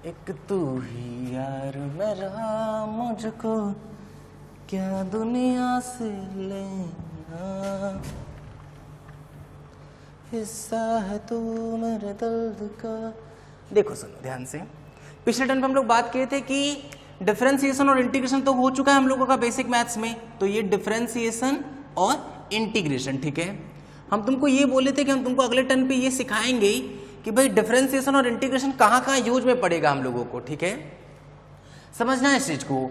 एक तू ही यार मेरा, मुझको क्या दुनिया से लेना, हिस्सा है तू मेरे दर्द का। देखो सुनो ध्यान से, पिछले टर्म पे हम लोग बात किए थे कि डिफरेंशिएशन और इंटीग्रेशन तो हो चुका है हम लोगों का बेसिक मैथ्स में, तो ये डिफरेंशिएशन और इंटीग्रेशन, ठीक है। हम तुमको ये बोले थे कि हम तुमको अगले टर्म पे ये सिखाएंगे कि भाई डिफरेंशिएशन और इंटीग्रेशन कहाँ कहाँ यूज में पड़ेगा हम लोगों को, ठीक है। समझना है इस चीज को।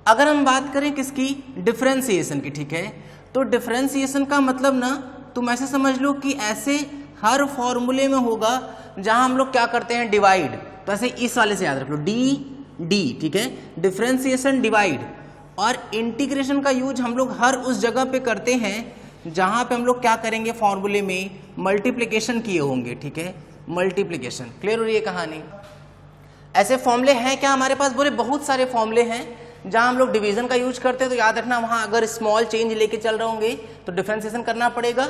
अगर हम बात करें किसकी, डिफरेंशिएशन की, ठीक है, तो डिफरेंशिएशन का मतलब ना तुम ऐसे समझ लो कि ऐसे हर फॉर्मूले में होगा जहां हम लोग क्या करते हैं, डिवाइड। तो ऐसे इस वाले से याद रख लो, डी, ठीक है, डिफरेंशिएशन डिवाइड। और इंटीग्रेशन का यूज हम लोग हर उस जगह पे करते हैं जहां पे हम लोग क्या करेंगे, फॉर्मूले में मल्टीप्लिकेशन किए होंगे, ठीक है, मल्टीप्लिकेशन। क्लियर हो रही है कहानी। ऐसे फॉर्मूले हैं क्या हमारे पास, बोले बहुत सारे फॉर्मूले हैं जहां हम लोग डिवीजन का यूज करते हैं। तो याद रखना वहां अगर स्मॉल चेंज लेके चल रहे होंगे तो डिफरेंशिएशन करना पड़ेगा,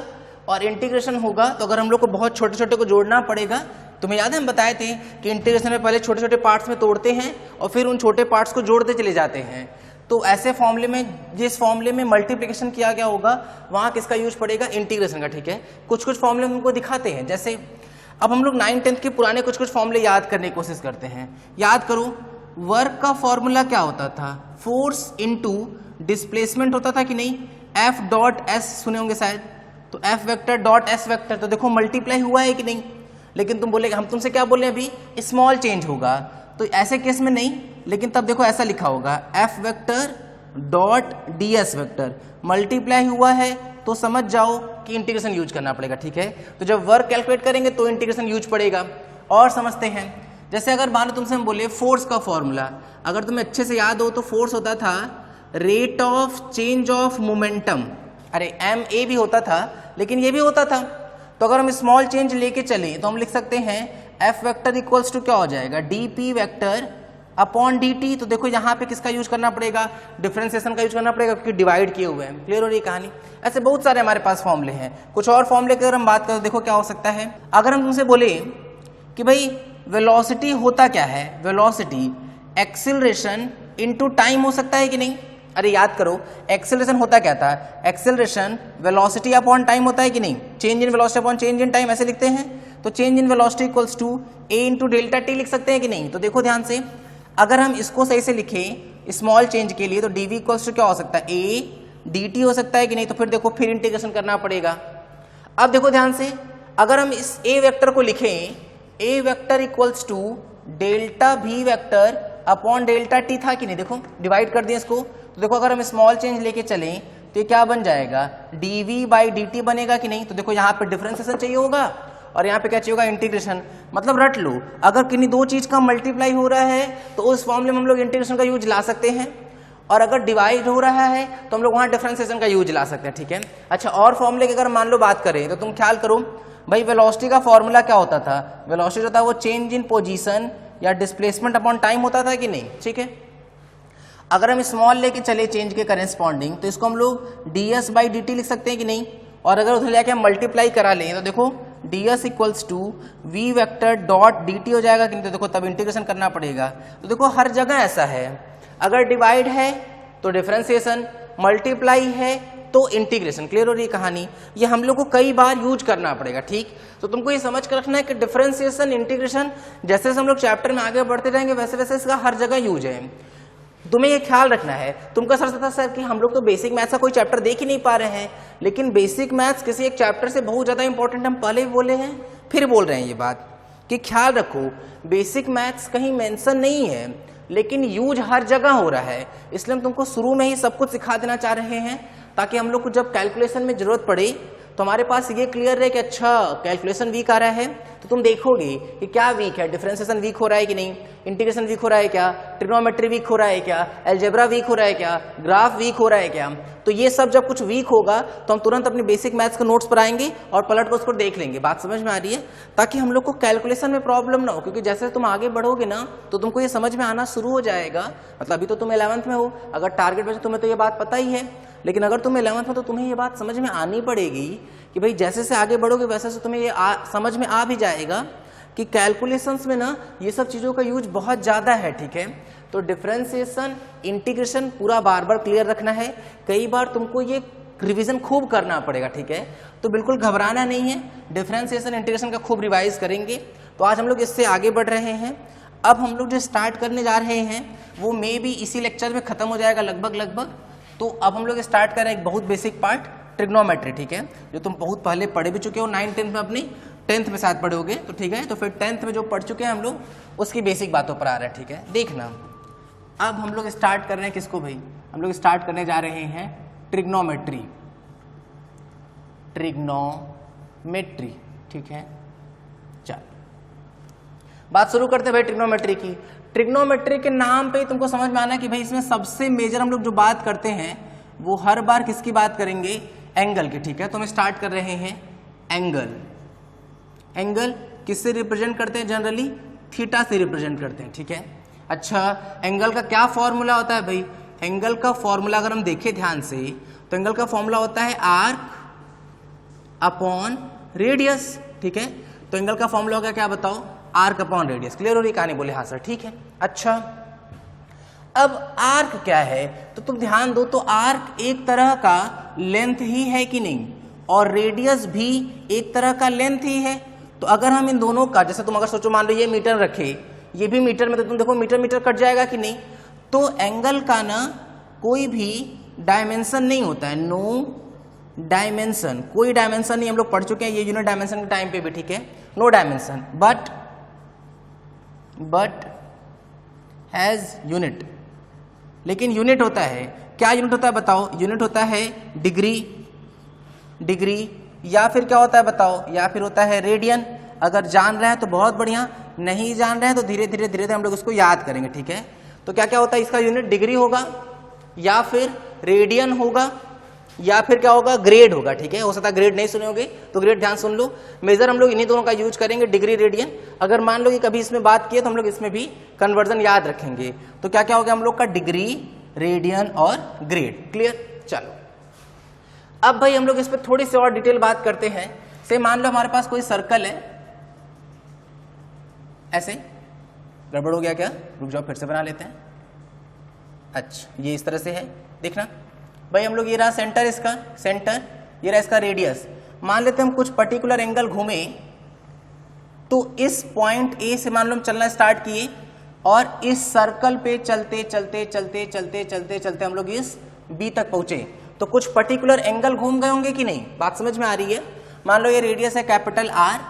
और इंटीग्रेशन होगा तो अगर हम लोग को बहुत छोटे छोटे को जोड़ना पड़ेगा। तुम्हें याद है हम बताए थे कि इंटीग्रेशन में पहले छोटे छोटे पार्ट्स में तोड़ते हैं और फिर उन छोटे पार्ट्स को जोड़ते चले जाते हैं। तो ऐसे फॉर्मूले में, जिस फॉर्मूले में मल्टीप्लिकेशन किया गया होगा वहां किसका यूज पड़ेगा, इंटीग्रेशन का, ठीक है। कुछ कुछ फॉर्मूले हम उनको दिखाते हैं, जैसे अब हम लोग 9th-10th के पुराने कुछ कुछ फॉर्मूले याद करने की कोशिश करते हैं। याद करो, वर्क का फॉर्मूला क्या होता था, फोर्स इनटू डिस्प्लेसमेंट होता था कि नहीं, एफ डॉट एस सुने होंगे शायद, तो F vector dot S vector. तो देखो मल्टीप्लाई हुआ है कि नहीं, लेकिन तुम बोलेगे, हम तुमसे क्या बोले अभी, स्मॉल चेंज होगा, तो ऐसे केस में नहीं, लेकिन तब देखो ऐसा लिखा होगा, F vector dot D S vector. Multiply हुआ है तो समझ जाओ कि इंटीग्रेशन यूज करना पड़ेगा, ठीक है। तो जब वर्क कैलकुलेट करेंगे तो इंटीग्रेशन यूज पड़ेगा। और समझते हैं, जैसे अगर मान लो तुमसे हम बोले फोर्स का फॉर्मूला, अगर तुम्हें अच्छे से याद हो तो फोर्स होता था rate of change of momentum. अरे एम ए भी होता था लेकिन ये भी होता था। तो अगर हम स्मॉल चेंज लेके चले तो हम लिख सकते हैं एफ वेक्टर इक्वल्स टू क्या हो जाएगा, D P vector upon D T. तो देखो यहाँ पे किसका यूज करना पड़ेगा, डिफरेंशिएशन का यूज करना पड़ेगा, क्योंकि डिवाइड किए हुए हैं। क्लियर हो रही है कहानी। ऐसे बहुत सारे हमारे पास फॉर्मूले हैं। कुछ और फॉर्मूले की अगर हम बात करें तो देखो क्या हो सकता है। अगर हम तुमसे बोले कि भाई वेलोसिटी होता क्या है, वेलोसिटी एक्सेलरेशन इनटू टाइम हो सकता है कि नहीं। अरे याद करो, एक्सेलरेशन होता क्या था, एक्सेलरेशन वेलोसिटी अपॉन टाइम होता है कि नहीं, change in velocity upon change in time ऐसे लिखते हैं। तो change in velocity equals to A into delta T लिख सकते हैं कि नहीं। तो देखो ध्यान से, अगर हम इसको सही से लिखें स्मॉल चेंज के लिए तो डी वी इक्वल्स टू क्या हो सकता है, ए डी टी हो सकता है कि नहीं। तो फिर देखो फिर इंटीग्रेशन करना पड़ेगा। अब देखो ध्यान से, अगर हम इस ए वेक्टर को लिखें, a vector equals to delta v vector upon delta t था कि नहीं। देखो डिवाइड कर दिया इसको, तो देखो अगर हम स्मॉल चेंज लेके चलें तो ये क्या बन जाएगा, D V by D T बनेगा कि नहीं। तो देखो यहाँ पे डिफरेंशिएशन चाहिए होगा और यहाँ पे क्या चाहिए होगा, इंटीग्रेशन। मतलब रट लो, अगर किन्हीं दो चीज का मल्टीप्लाई हो रहा है तो उस फॉर्मूले में हम लोग इंटीग्रेशन का यूज ला सकते हैं, और अगर डिवाइड हो रहा है तो हम लोग वहां डिफरेंशिएशन का यूज ला सकते हैं, ठीक है। अच्छा, और फॉर्मूले की अगर मान लो बात करें तो तुम ख्याल करो भाई, वेलोसिटी का फॉर्मूला क्या होता था, वेलोसिटी होता है वो चेंज इन पोजीशन या डिस्प्लेसमेंट अपॉन टाइम होता था कि नहीं, ठीक है। अगर हम स्मॉल लेके चले चेंज के करेस्पॉन्डिंग तो इसको हम लोग D S by D T लिख सकते हैं कि नहीं। और अगर उधर जाके हम मल्टीप्लाई करा लें तो देखो D S equals to V vector dot D T हो जाएगा कि नहीं। तो देखो तब इंटीग्रेशन करना पड़ेगा। तो देखो हर जगह ऐसा है, अगर डिवाइड है तो डिफरेंशिएशन, मल्टीप्लाई है तो इंटीग्रेशन। क्लियर हो रही है कहानी। ये हम लोग को कई बार यूज करना पड़ेगा, ठीक। तो तुमको ये समझ कर रखना है कि डिफरेंशिएशन, इंटीग्रेशन जैसे जैसे हम लोग चैप्टर में आगे बढ़ते जाएंगे वैसे वैसे इसका हर जगह यूज है। तुम्हें ये ख्याल रखना है। तुमका सर था सर कि हम लोग तो बेसिक मैथ्स का कोई चैप्टर देख ही नहीं पा रहे हैं, लेकिन बेसिक मैथ्स किसी एक चैप्टर से बहुत ज्यादा इंपॉर्टेंट। हम पहले भी बोले हैं फिर बोल रहे हैं ये बात कि ख्याल रखो, बेसिक मैथ्स कहीं मेंशन नहीं है लेकिन यूज हर जगह हो रहा है। इसलिए हम तुमको शुरू में ही सब कुछ सिखा देना चाह रहे हैं ताकि हम लोग को जब कैलकुलेशन में जरूरत पड़े तो हमारे पास ये क्लियर रहे कि अच्छा कैलकुलेशन वीक आ रहा है तो तुम देखोगे कि क्या वीक है, डिफरेंशिएशन वीक हो रहा है कि नहीं, इंटीग्रेशन वीक हो रहा है क्या, ट्रिग्नोमेट्री वीक हो रहा है क्या, अलजेब्रा वीक हो रहा है क्या, ग्राफ वीक हो रहा है क्या। तो ये सब जब कुछ वीक होगा तो हम तुरंत अपने बेसिक मैथ्स के नोट्स पर आएंगे और पलट कर उसको देख लेंगे। बात समझ में आ रही है, ताकि हम लोग को कैलकुलेशन में प्रॉब्लम ना हो, क्योंकि जैसे तुम आगे बढ़ोगे ना तो तुमको ये समझ में आना शुरू हो जाएगा। मतलब अभी तो तुम 11th में हो, अगर टारगेट बचे तुम्हें तो ये बात पता ही है, लेकिन अगर तुम 11th में तो तुम्हें ये बात समझ में आनी पड़ेगी कि भाई जैसे से आगे बढ़ोगे वैसे से तुम्हें ये समझ में आ भी जाएगा कि कैलकुलेशंस में ना ये सब चीज़ों का यूज बहुत ज़्यादा है, ठीक है। तो डिफरेंशिएशन, इंटीग्रेशन पूरा बार बार क्लियर रखना है, कई बार तुमको ये रिवीजन खूब करना पड़ेगा, ठीक है। तो बिल्कुल घबराना नहीं है, डिफरेंशिएशन इंटीग्रेशन का खूब रिवाइज करेंगे। तो आज हम लोग इससे आगे बढ़ रहे हैं। अब हम लोग जो स्टार्ट करने जा रहे हैं वो मे भी इसी लेक्चर में खत्म हो जाएगा लगभग। तो अब हम लोग स्टार्ट कर रहे हैं एक बहुत बेसिक पार्ट, ट्रिग्नोमेट्री, ठीक है, जो तुम बहुत पहले पढ़े भी चुके हो 9th 10th में, अपनी 10th में शायद पढ़े होगे, तो ठीक है। तो फिर 10th में जो पढ़ चुके हैं हम लोग उसकी बेसिक बातों पर आ रहे हैं, ठीक है। देखना अब हम लोग स्टार्ट कर रहे हैं किसको भाई, हम लोग स्टार्ट करने जा रहे हैं ट्रिग्नोमेट्री, ठीक है। चल बात शुरू करते हैं भाई ट्रिग्नोमेट्री की। ट्रिग्नोमेट्री के नाम पे ही तुमको समझ में आना है कि भाई इसमें सबसे मेजर हम लोग जो बात करते हैं वो हर बार किसकी बात करेंगे, एंगल की, ठीक है। तो हम स्टार्ट कर रहे हैं एंगल। एंगल किससे रिप्रेजेंट करते हैं, जनरली थीटा से रिप्रेजेंट करते हैं, ठीक है। अच्छा, एंगल का क्या फॉर्मूला होता है भाई, एंगल का फॉर्मूला अगर हम देखें ध्यान से तो एंगल का फॉर्मूला होता है आर्क अपॉन रेडियस, ठीक है। तो एंगल का फॉर्मूला होगा क्या बताओ, आर्क अपॉन रेडियस। क्लियर हो रही कहानी, बोले हाँ सर, ठीक है। अच्छा, अब आर्क क्या है तो तुम ध्यान दो, तो आर्क एक तरह का लेंथ ही है कि नहीं, और रेडियस भी एक तरह का लेंथ ही है। तो अगर हम इन दोनों का, जैसे तुम अगर सोचो मान लो ये मीटर रखे, ये भी मीटर में, तो तुम देखो मीटर मीटर कट जाएगा कि नहीं। तो एंगल का ना कोई भी डायमेंशन नहीं होता है, नो डायमेंशन, कोई डायमेंशन नहीं, हम लोग पढ़ चुके हैं ये यूनिट डायमेंशन के टाइम पे भी, ठीक है। No dimension but has unit, लेकिन यूनिट होता है, क्या यूनिट होता है बताओ, यूनिट होता है डिग्री, या फिर क्या होता है बताओ, या फिर होता है रेडियन। अगर जान रहे हैं तो बहुत बढ़िया, नहीं जान रहे हैं तो धीरे धीरे हम लोग इसको याद करेंगे, ठीक है। तो क्या क्या होता है, इसका यूनिट डिग्री होगा, या फिर रेडियन होगा, या फिर क्या होगा, ग्रेड होगा, ठीक है। हो सकता है ग्रेड नहीं सुने होगे तो ग्रेड ध्यान सुन लो। मेजर हम लोग इन्हीं दोनों का यूज करेंगे, डिग्री रेडियन। अगर मान लो कि कभी इसमें बात किए तो हम लोग इसमें भी कन्वर्जन याद रखेंगे। तो क्या क्या हो गया हम लोग का, डिग्री, रेडियन और ग्रेड। क्लियर, चलो अब भाई हम लोग इस पर थोड़ी सी और डिटेल बात करते हैं। से मान लो हमारे पास कोई सर्कल है, ऐसे गड़बड़ हो गया क्या, रुक जाओ फिर से बना लेते हैं। अच्छा, ये इस तरह से है, देखना भाई हम लोग, ये रहा सेंटर, इसका सेंटर, ये रहा इसका रेडियस। मान लेते हैं हम कुछ पर्टिकुलर एंगल घूमे, तो इस पॉइंट ए से मान लो हम चलना स्टार्ट किए, और इस सर्कल पे चलते हम लोग इस बी तक पहुंचे। तो कुछ पर्टिकुलर एंगल घूम गए होंगे कि नहीं, बात समझ में आ रही है। मान लो ये रेडियस है कैपिटल आर,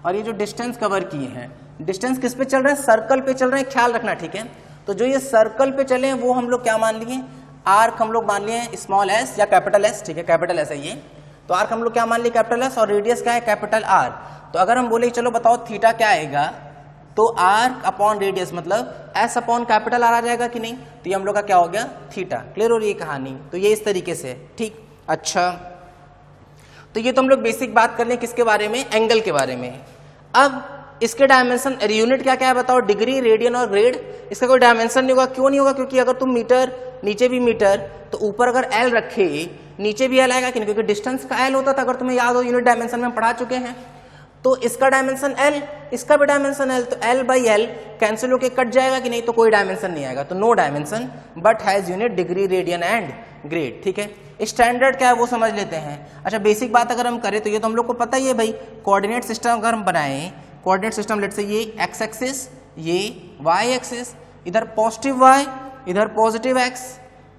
और ये जो डिस्टेंस कवर किए हैं, डिस्टेंस किस पे चल रहे हैं, सर्कल पे चल रहे हैं, ख्याल रखना, ठीक है। तो जो ये सर्कल पे चले हैं वो हम लोग क्या मान लिए, आर्क हम लोग मान लिए स्मॉल एस या कैपिटल एस, ठीक है, कैपिटल एस है ये। तो आर्क हम लोग क्या मान लिए, कैपिटल एस, और रेडियस क्या है, कैपिटल आर। तो अगर हम बोले चलो बताओ थीटा क्या आएगा, तो आर्क अपॉन रेडियस मतलब एस अपॉन कैपिटल आर आ जाएगा कि नहीं। तो ये हम लोग का क्या हो गया, थीटा। क्लियर हो रही है कहानी, तो ये इस तरीके से, ठीक। अच्छा, तो ये तो हम लोग बेसिक बात कर लें किसके बारे में, एंगल के बारे में। अब इसके डायमेंशन, यूनिट क्या क्या है बताओ, डिग्री, रेडियन और ग्रेड। इसका कोई डायमेंशन नहीं होगा, क्यों नहीं होगा, क्योंकि अगर तुम मीटर, नीचे भी मीटर, तो ऊपर अगर एल रखे नीचे भी एल आएगा कि नहीं, क्योंकि डिस्टेंस का एल होता था, अगर तुम्हें याद हो यूनिट डायमेंशन में हम पढ़ा चुके हैं। तो इसका डायमेंशन एल, इसका भी डायमेंशन एल, तो एल बाई एल कैंसिल होकर कट जाएगा कि नहीं, तो कोई डायमेंशन नहीं आएगा। तो no dimension but has unit degree, radian and grade, ठीक है। स्टैंडर्ड क्या है वो समझ लेते हैं। अच्छा, बेसिक बात अगर हम करें तो ये तो हम लोग को पता ही है भाई, कोऑर्डिनेट सिस्टम अगर हम बनाएं, कोऑर्डिनेट सिस्टम लेट से ये एक्स एक्सिस, ये वाई एक्सिस, इधर पॉजिटिव वाई, इधर पॉजिटिव एक्स,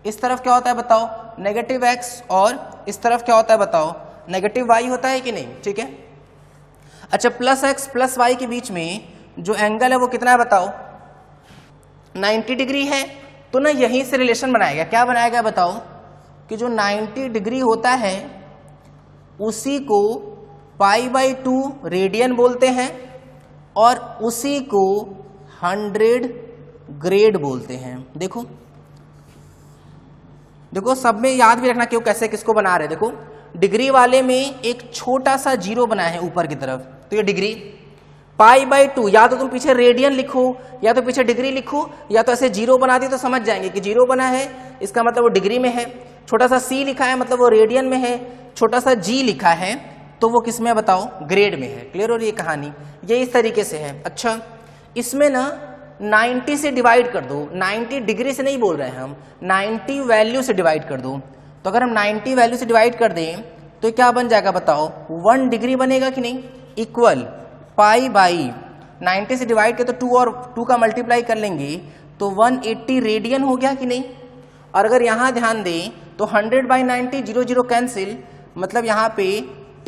इस तरफ क्या होता है बताओ, नेगेटिव एक्स, और इस तरफ क्या होता है बताओ, नेगेटिव वाई होता है कि नहीं, ठीक है। अच्छा, प्लस एक्स प्लस वाई के बीच में जो एंगल है वो कितना है बताओ, 90 डिग्री है। तो ना यहीं से रिलेशन बनाएगा, क्या बनाएगा बताओ, कि जो 90 डिग्री होता है उसी को π/2 रेडियन बोलते हैं, और उसी को 100 ग्रेड बोलते हैं। देखो देखो सब में याद भी रखना क्यों, कैसे किसको बना रहे। देखो डिग्री वाले में एक छोटा सा जीरो बना है ऊपर की तरफ, तो ये डिग्री। π/2 या तो तुम पीछे रेडियन लिखो, या तो पीछे डिग्री लिखो, या तो ऐसे जीरो बना दी तो समझ जाएंगे कि जीरो बना है इसका मतलब वो डिग्री में है। छोटा सा c लिखा है मतलब वो रेडियन में है, छोटा सा g लिखा है तो वो किस में है बताओ, ग्रेड में है। क्लियर हो रही है कहानी, ये इस तरीके से है। अच्छा इसमें ना 90 से डिवाइड कर दो, 90 डिग्री से नहीं बोल रहे हैं हम, 90 वैल्यू से डिवाइड कर दो। तो अगर हम 90 वैल्यू से डिवाइड कर दें तो क्या बन जाएगा बताओ, 1 डिग्री बनेगा कि नहीं, इक्वल पाई बाई 90 से डिवाइड के तो 2 और 2 का मल्टीप्लाई कर लेंगे तो 180 रेडियन हो गया कि नहीं। और अगर यहाँ ध्यान दें तो 100 बाई 90 0 0 कैंसिल, मतलब यहाँ पे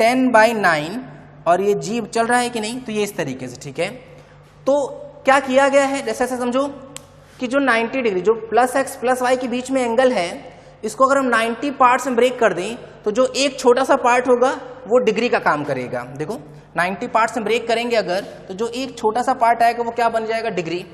10 बाई 9 और ये जी चल रहा है कि नहीं। तो ये इस तरीके से, ठीक है। तो क्या किया गया है, जैसे ऐसे समझो कि जो 90 डिग्री जो प्लस एक्स प्लस वाई के बीच में एंगल है, इसको अगर हम 90 पार्ट्स में ब्रेक कर दें तो जो एक छोटा सा पार्ट होगा वो डिग्री का काम करेगा। देखो 90 पार्ट्स में ब्रेक करेंगे अगर, तो जो एक छोटा सा पार्ट आएगा वो क्या बन जाएगा, डिग्री।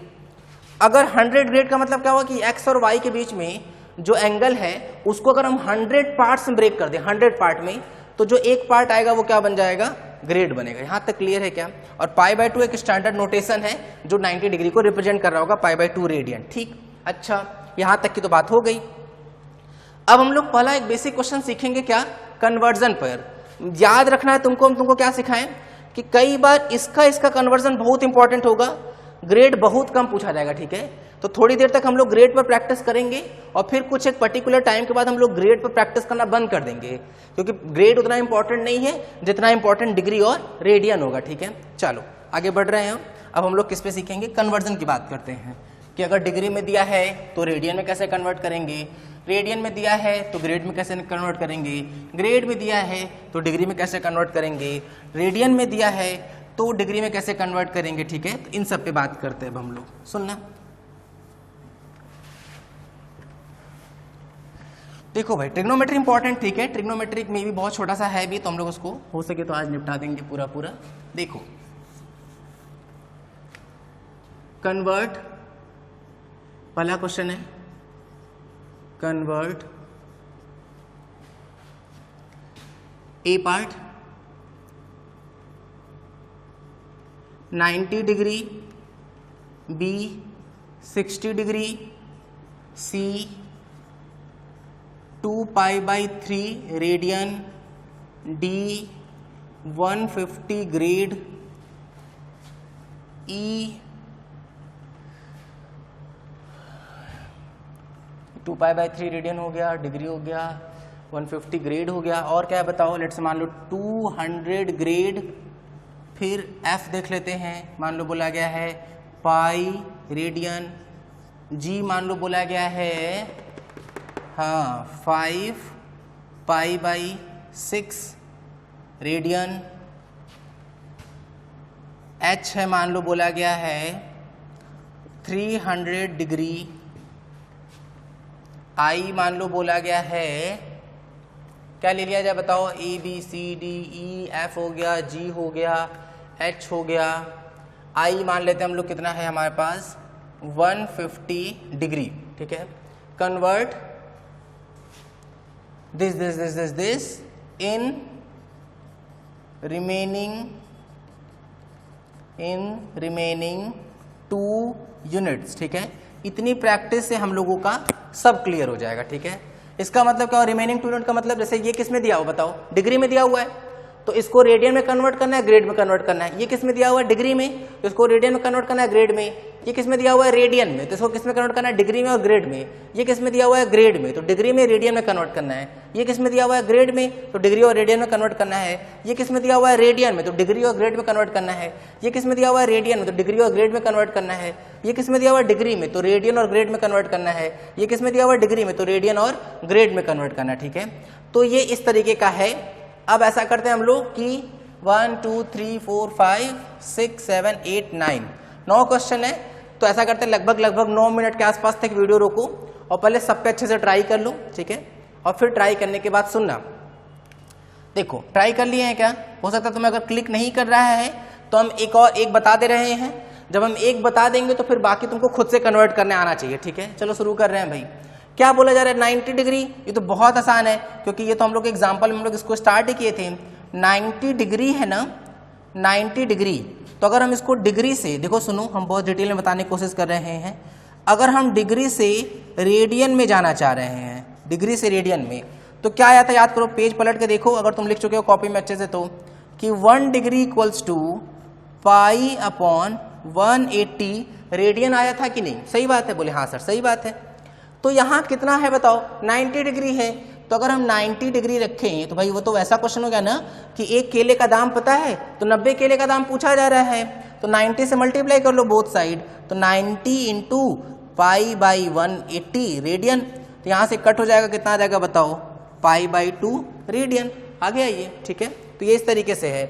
अगर 100 ग्रेड का मतलब क्या हुआ कि एक्स और वाई के बीच में जो एंगल है उसको अगर हम 100 पार्ट्स में ब्रेक कर दें, 100 पार्ट में, तो जो एक पार्ट आएगा वो क्या बन जाएगा, ग्रेड बनेगा। यहां तक क्लियर है क्या। और पाई बाय 2 एक स्टैंडर्ड नोटेशन है जो 90 डिग्री को रिप्रेजेंट कर रहा होगा, पाई बाय 2 रेडियन। ठीक, अच्छा यहां तक की तो बात हो गई। अब हम लोग पहला एक बेसिक क्वेश्चन सीखेंगे, क्या, कन्वर्जन पर। याद रखना है तुमको, हम तुमको क्या सिखाएं कि कई बार इसका कन्वर्जन बहुत इंपॉर्टेंट होगा, ग्रेड बहुत कम पूछा जाएगा। ठीक है, तो थोड़ी देर तक हम लोग ग्रेड पर प्रैक्टिस करेंगे और फिर कुछ एक पर्टिकुलर टाइम के बाद हम लोग ग्रेड पर प्रैक्टिस करना बंद कर देंगे, क्योंकि ग्रेड उतना इंपॉर्टेंट नहीं है जितना इंपॉर्टेंट डिग्री और रेडियन होगा। ठीक है, चलो आगे बढ़ रहे हैं। अब हम लोग किस पे सीखेंगे, कन्वर्जन की बात करते हैं कि अगर डिग्री में दिया है तो रेडियन में कैसे कन्वर्ट करेंगे, रेडियन में दिया है तो ग्रेड में कैसे कन्वर्ट करेंगे, ग्रेड में दिया है तो डिग्री में कैसे कन्वर्ट करेंगे, रेडियन में दिया है तो डिग्री में कैसे कन्वर्ट करेंगे। ठीक है, तो इन सब पे बात करते हैं अब हम लोग, सुनना। देखो भाई ट्रिग्नोमेट्री इंपॉर्टेंट, ठीक है, ट्रिग्नोमेट्रिक में भी बहुत छोटा सा है भी, तो हम लोग उसको हो सके तो आज निपटा देंगे पूरा। देखो कन्वर्ट, पहला क्वेश्चन है convert A part 90 degree, B 60 degree, C 2 pi by 3 radian, D 150 grade, E 2 pi by 3 radian हो गया, डिग्री हो गया, 150 ग्रेड हो गया, और क्या है बताओ, लेट्स मान लो 200 ग्रेड, फिर एफ देख लेते हैं, मान लो बोला गया है पाई रेडियन, जी मान लो बोला गया है हाँ 5 पाई बाई 6 रेडियन, एच है मान लो बोला गया है 300 डिग्री, आई मान लो बोला गया है, क्या ले लिया जाए बताओ, A B C D E F हो गया, जी हो गया, एच हो गया, आई मान लेते हैं हम लोग कितना है हमारे पास 150 डिग्री। ठीक है, convert this in remaining 2 units. ठीक है, इतनी प्रैक्टिस से हम लोगों का सब क्लियर हो जाएगा। ठीक है, इसका मतलब क्या, रिमेनिंग 2 यूनिट का मतलब जैसे ये किस में दिया हुआ बताओ, डिग्री में दिया हुआ है तो इसको रेडियन में कन्वर्ट करना है, ग्रेड में कन्वर्ट करना है। ये किस में दिया हुआ है, डिग्री में, तो इसको रेडियन में कन्वर्ट करना है, ग्रेड में। ये किस में दिया हुआ है, रेडियन में, तो इसको किस में कन्वर्ट करना है, डिग्री में और ग्रेड में। ये किस में दिया हुआ है, ग्रेड में, तो डिग्री में रेडियन में कन्वर्ट करना है। ये किस में दिया हुआ है, ग्रेड में, तो डिग्री और रेडियन में कन्वर्ट करना है। ये किस में दिया हुआ है, रेडियन में, तो डिग्री और ग्रेड में कन्वर्ट करना है। ये किस में दिया हुआ है, रेडियन में, तो डिग्री और ग्रेड में कन्वर्ट करना है। ये किस में दिया हुआ है, डिग्री में, तो रेडियन और ग्रेड में कन्वर्ट करना है। ये किस में दिया हुआ है, डिग्री में, तो रेडियन और ग्रेड में कन्वर्ट करना है। ठीक है, तो ये इस तरीके का है। अब ऐसा करते हैं हम लोग कि 1 2 3 4 5 6 7 8 9 क्वेश्चन है, तो ऐसा करते हैं लगभग 9 मिनट के आसपास तक वीडियो रोको और पहले सब पे अच्छे से ट्राई कर लो। ठीक है, और फिर ट्राई करने के बाद सुनना। देखो ट्राई कर लिए हैं क्या, हो सकता है तुम्हें अगर क्लिक नहीं कर रहा है तो हम एक बता दे रहे हैं, जब हम एक बता देंगे तो फिर बाकी तुमको खुद से कन्वर्ट करने आना चाहिए। ठीक है, चलो शुरू कर रहे हैं भाई। क्या बोला जा रहा है, 90 डिग्री, ये तो बहुत आसान है क्योंकि ये तो हम लोग एग्जाम्पल में हम लोग इसको स्टार्ट ही किए थे। 90 डिग्री है ना, 90 डिग्री, तो अगर हम इसको डिग्री से, देखो सुनो, हम बहुत डिटेल में बताने की कोशिश कर रहे हैं। अगर हम डिग्री से रेडियन में जाना चाह रहे हैं, डिग्री से रेडियन में, तो क्या आया था याद करो, पेज पलट के देखो अगर तुम लिख चुके हो कॉपी में अच्छे से, तो कि 1 degree equals to pi upon 180 radian आया था कि नहीं? सही बात है, बोले हाँ सर सही बात है। तो यहाँ कितना है बताओ, 90 डिग्री है। तो अगर हम 90 डिग्री रखें तो भाई वो तो वैसा क्वेश्चन हो गया ना कि एक केले का दाम पता है तो 90 केले का दाम पूछा जा रहा है, तो 90 से मल्टीप्लाई कर लो बोथ साइड, तो 90 इंटू पाई बाई 180 रेडियन। तो यहाँ से कट हो जाएगा, कितना आ जाएगा बताओ, पाई बाई 2 रेडियन आ गया ये, ठीक है। तो ये इस तरीके से है।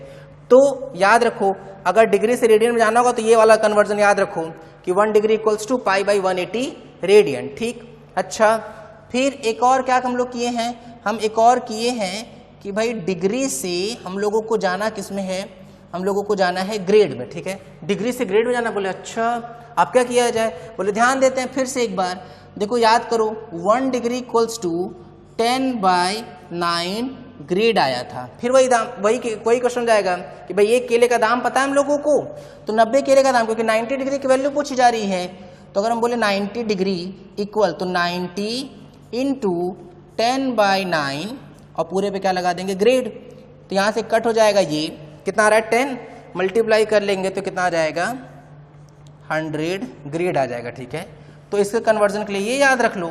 तो याद रखो अगर डिग्री से रेडियन में जाना होगा तो ये वाला कन्वर्जन याद रखो कि 1 degree equals to pi by 180 radian, ठीक। अच्छा, फिर एक और क्या हम लोग किए हैं, हम एक और किए हैं कि भाई डिग्री से हम लोगों को जाना किस में है, हम लोगों को जाना है ग्रेड में, ठीक है। डिग्री से ग्रेड में जाना, बोले अच्छा अब क्या किया जाए, बोले ध्यान देते हैं फिर से एक बार, देखो याद करो 1 डिग्री इक्वल्स टू 10/9 ग्रेड आया था। फिर वही दाम, वही क्वेश्चन जाएगा कि भाई एक केले का दाम पता है हम लोगों को, तो 90 केले का दाम, क्योंकि 90 डिग्री की वैल्यू पूछी जा रही है, तो अगर हम बोले 90 डिग्री इक्वल तो 90 इंटू 10/9 और पूरे पे क्या लगा देंगे ग्रेड, तो यहाँ से कट हो जाएगा, ये कितना आ रहा है 10, मल्टीप्लाई कर लेंगे तो कितना आ जाएगा 100 ग्रेड आ जाएगा, ठीक है। तो इसके कन्वर्जन के लिए ये याद रख लो।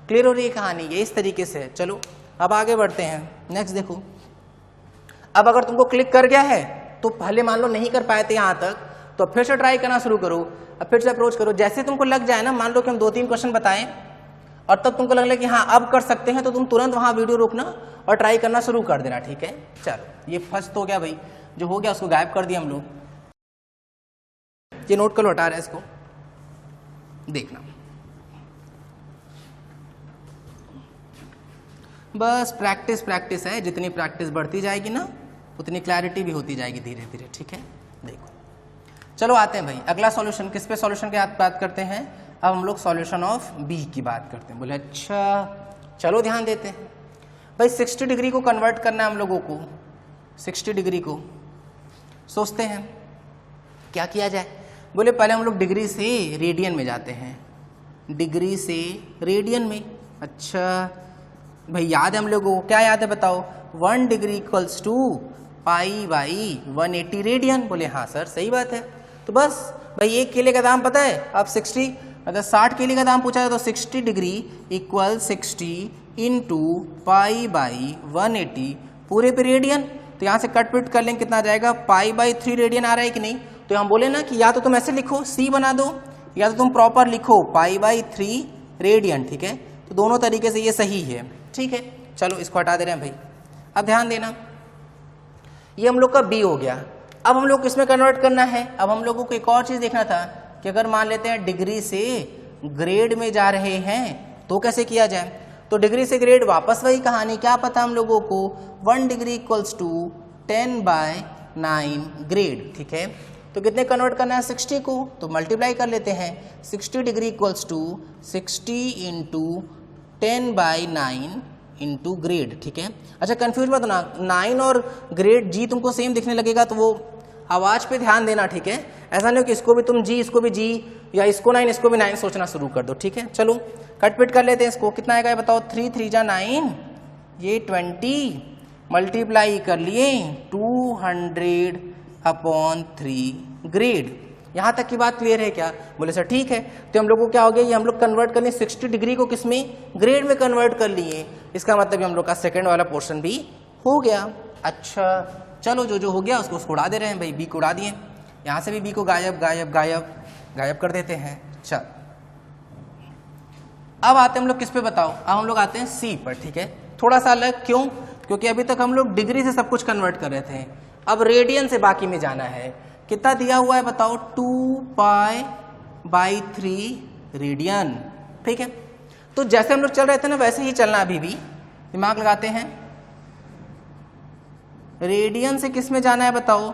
क्लियर हो रही है कहानी, ये इस तरीके से है। चलो अब आगे बढ़ते हैं, नेक्स्ट देखो। अब अगर तुमको क्लिक कर गया है तो पहले मान लो नहीं कर पाए थे यहाँ तक, तो फिर से ट्राई करना शुरू करो, अब फिर से अप्रोच करो। जैसे तुमको लग जाए ना, मान लो कि हम 2-3 क्वेश्चन बताएं और तब तुमको लग कि हाँ अब कर सकते हैं, तो तुम तुरंत वहाँ वीडियो रोकना और ट्राई करना शुरू कर देना, ठीक है। चलो ये फर्स्ट हो गया भाई, जो हो गया उसको गायब कर दिया हम लोग, ये नोट कर लो, हटा रहे इसको, देखना बस प्रैक्टिस प्रैक्टिस है, जितनी प्रैक्टिस बढ़ती जाएगी ना उतनी क्लैरिटी भी होती जाएगी धीरे धीरे, ठीक है। देखो चलो आते हैं भाई अगला सॉल्यूशन, किस पे सॉल्यूशन की बात करते हैं, अब हम लोग सॉल्यूशन ऑफ बी की बात करते हैं। बोले अच्छा चलो ध्यान देते हैं भाई, 60 डिग्री को कन्वर्ट करना है हम लोगों को, 60 डिग्री को सोचते हैं क्या किया जाए। बोले पहले हम लोग डिग्री से रेडियन में जाते हैं, डिग्री से रेडियन में। अच्छा भाई याद है हम लोगों को, क्या याद है बताओ, 1 degree equals to pi by 180 radian. बोले हाँ सर सही बात है। तो बस भाई एक केले का दाम पता है, अब 60 अगर 60 केले का दाम पूछा है तो 60 degree equal 60 into pi by 180 पूरे पे रेडियन। तो यहाँ से कट पिट कर लेंगे, कितना आ जाएगा, पाई बाई 3 रेडियन आ रहा है कि नहीं। तो हम बोले ना कि या तो तुम ऐसे लिखो सी बना दो, या तो तुम प्रॉपर लिखो पाई बाई 3 रेडियन, ठीक है। तो दोनों तरीके से ये सही है, ठीक है। चलो इसको हटा दे रहे हैं भाई। अब ध्यान देना, ये हम लोग का बी हो गया। अब हम लोग किसमें कन्वर्ट करना है, अब हम लोगों को एक और चीज़ देखना था कि अगर मान लेते हैं डिग्री से ग्रेड में जा रहे हैं तो कैसे किया जाए। तो डिग्री से ग्रेड वापस वही कहानी, क्या पता हम लोगों को 1 डिग्री इक्वल्स टू 10/9 ग्रेड, ठीक है। तो कितने कन्वर्ट करना है, 60 को, तो मल्टीप्लाई कर लेते हैं, 60 degree equals to 60 into 10/9 into grade, ठीक है। अच्छा कंफ्यूज मत होना, 9 और ग्रेड जी तुमको सेम दिखने लगेगा तो वो आवाज़ पे ध्यान देना, ठीक है। ऐसा नहीं हो कि इसको भी तुम जी इसको भी जी, या इसको 9 इसको भी 9 सोचना शुरू कर दो, ठीक है। चलो कटपिट कर लेते हैं इसको, कितना आएगा बताओ, 3 3 जा 9, ये 20 मल्टीप्लाई कर लिए 200/3 ग्रेड। यहाँ तक की बात क्लियर है क्या? बोले सर ठीक है। तो हम लोग को क्या हो गया, ये हम लोग कन्वर्ट करने 60 डिग्री को किस में, ग्रेड में कन्वर्ट कर लिए। इसका मतलब हम लोग का सेकंड वाला पोर्शन भी हो गया। अच्छा चलो जो हो गया उसको उड़ा दे रहे हैं भाई, बी को उड़ा दिए, यहाँ से भी बी को गायब गायब गायब गायब कर देते हैं। चल अब आते हैं हम लोग किस पे बताओ, अब हम लोग आते हैं सी पर, ठीक है। थोड़ा सा अलग क्यों, क्योंकि अभी तक हम लोग डिग्री से सब कुछ कन्वर्ट कर रहे थे, अब रेडियन से बाकी में जाना है। कितना दिया हुआ है बताओ, 2π/3 रेडियन, ठीक है। तो जैसे हम लोग चल रहे थे ना वैसे ही चलना, अभी भी दिमाग लगाते हैं। रेडियन से किस में जाना है बताओ,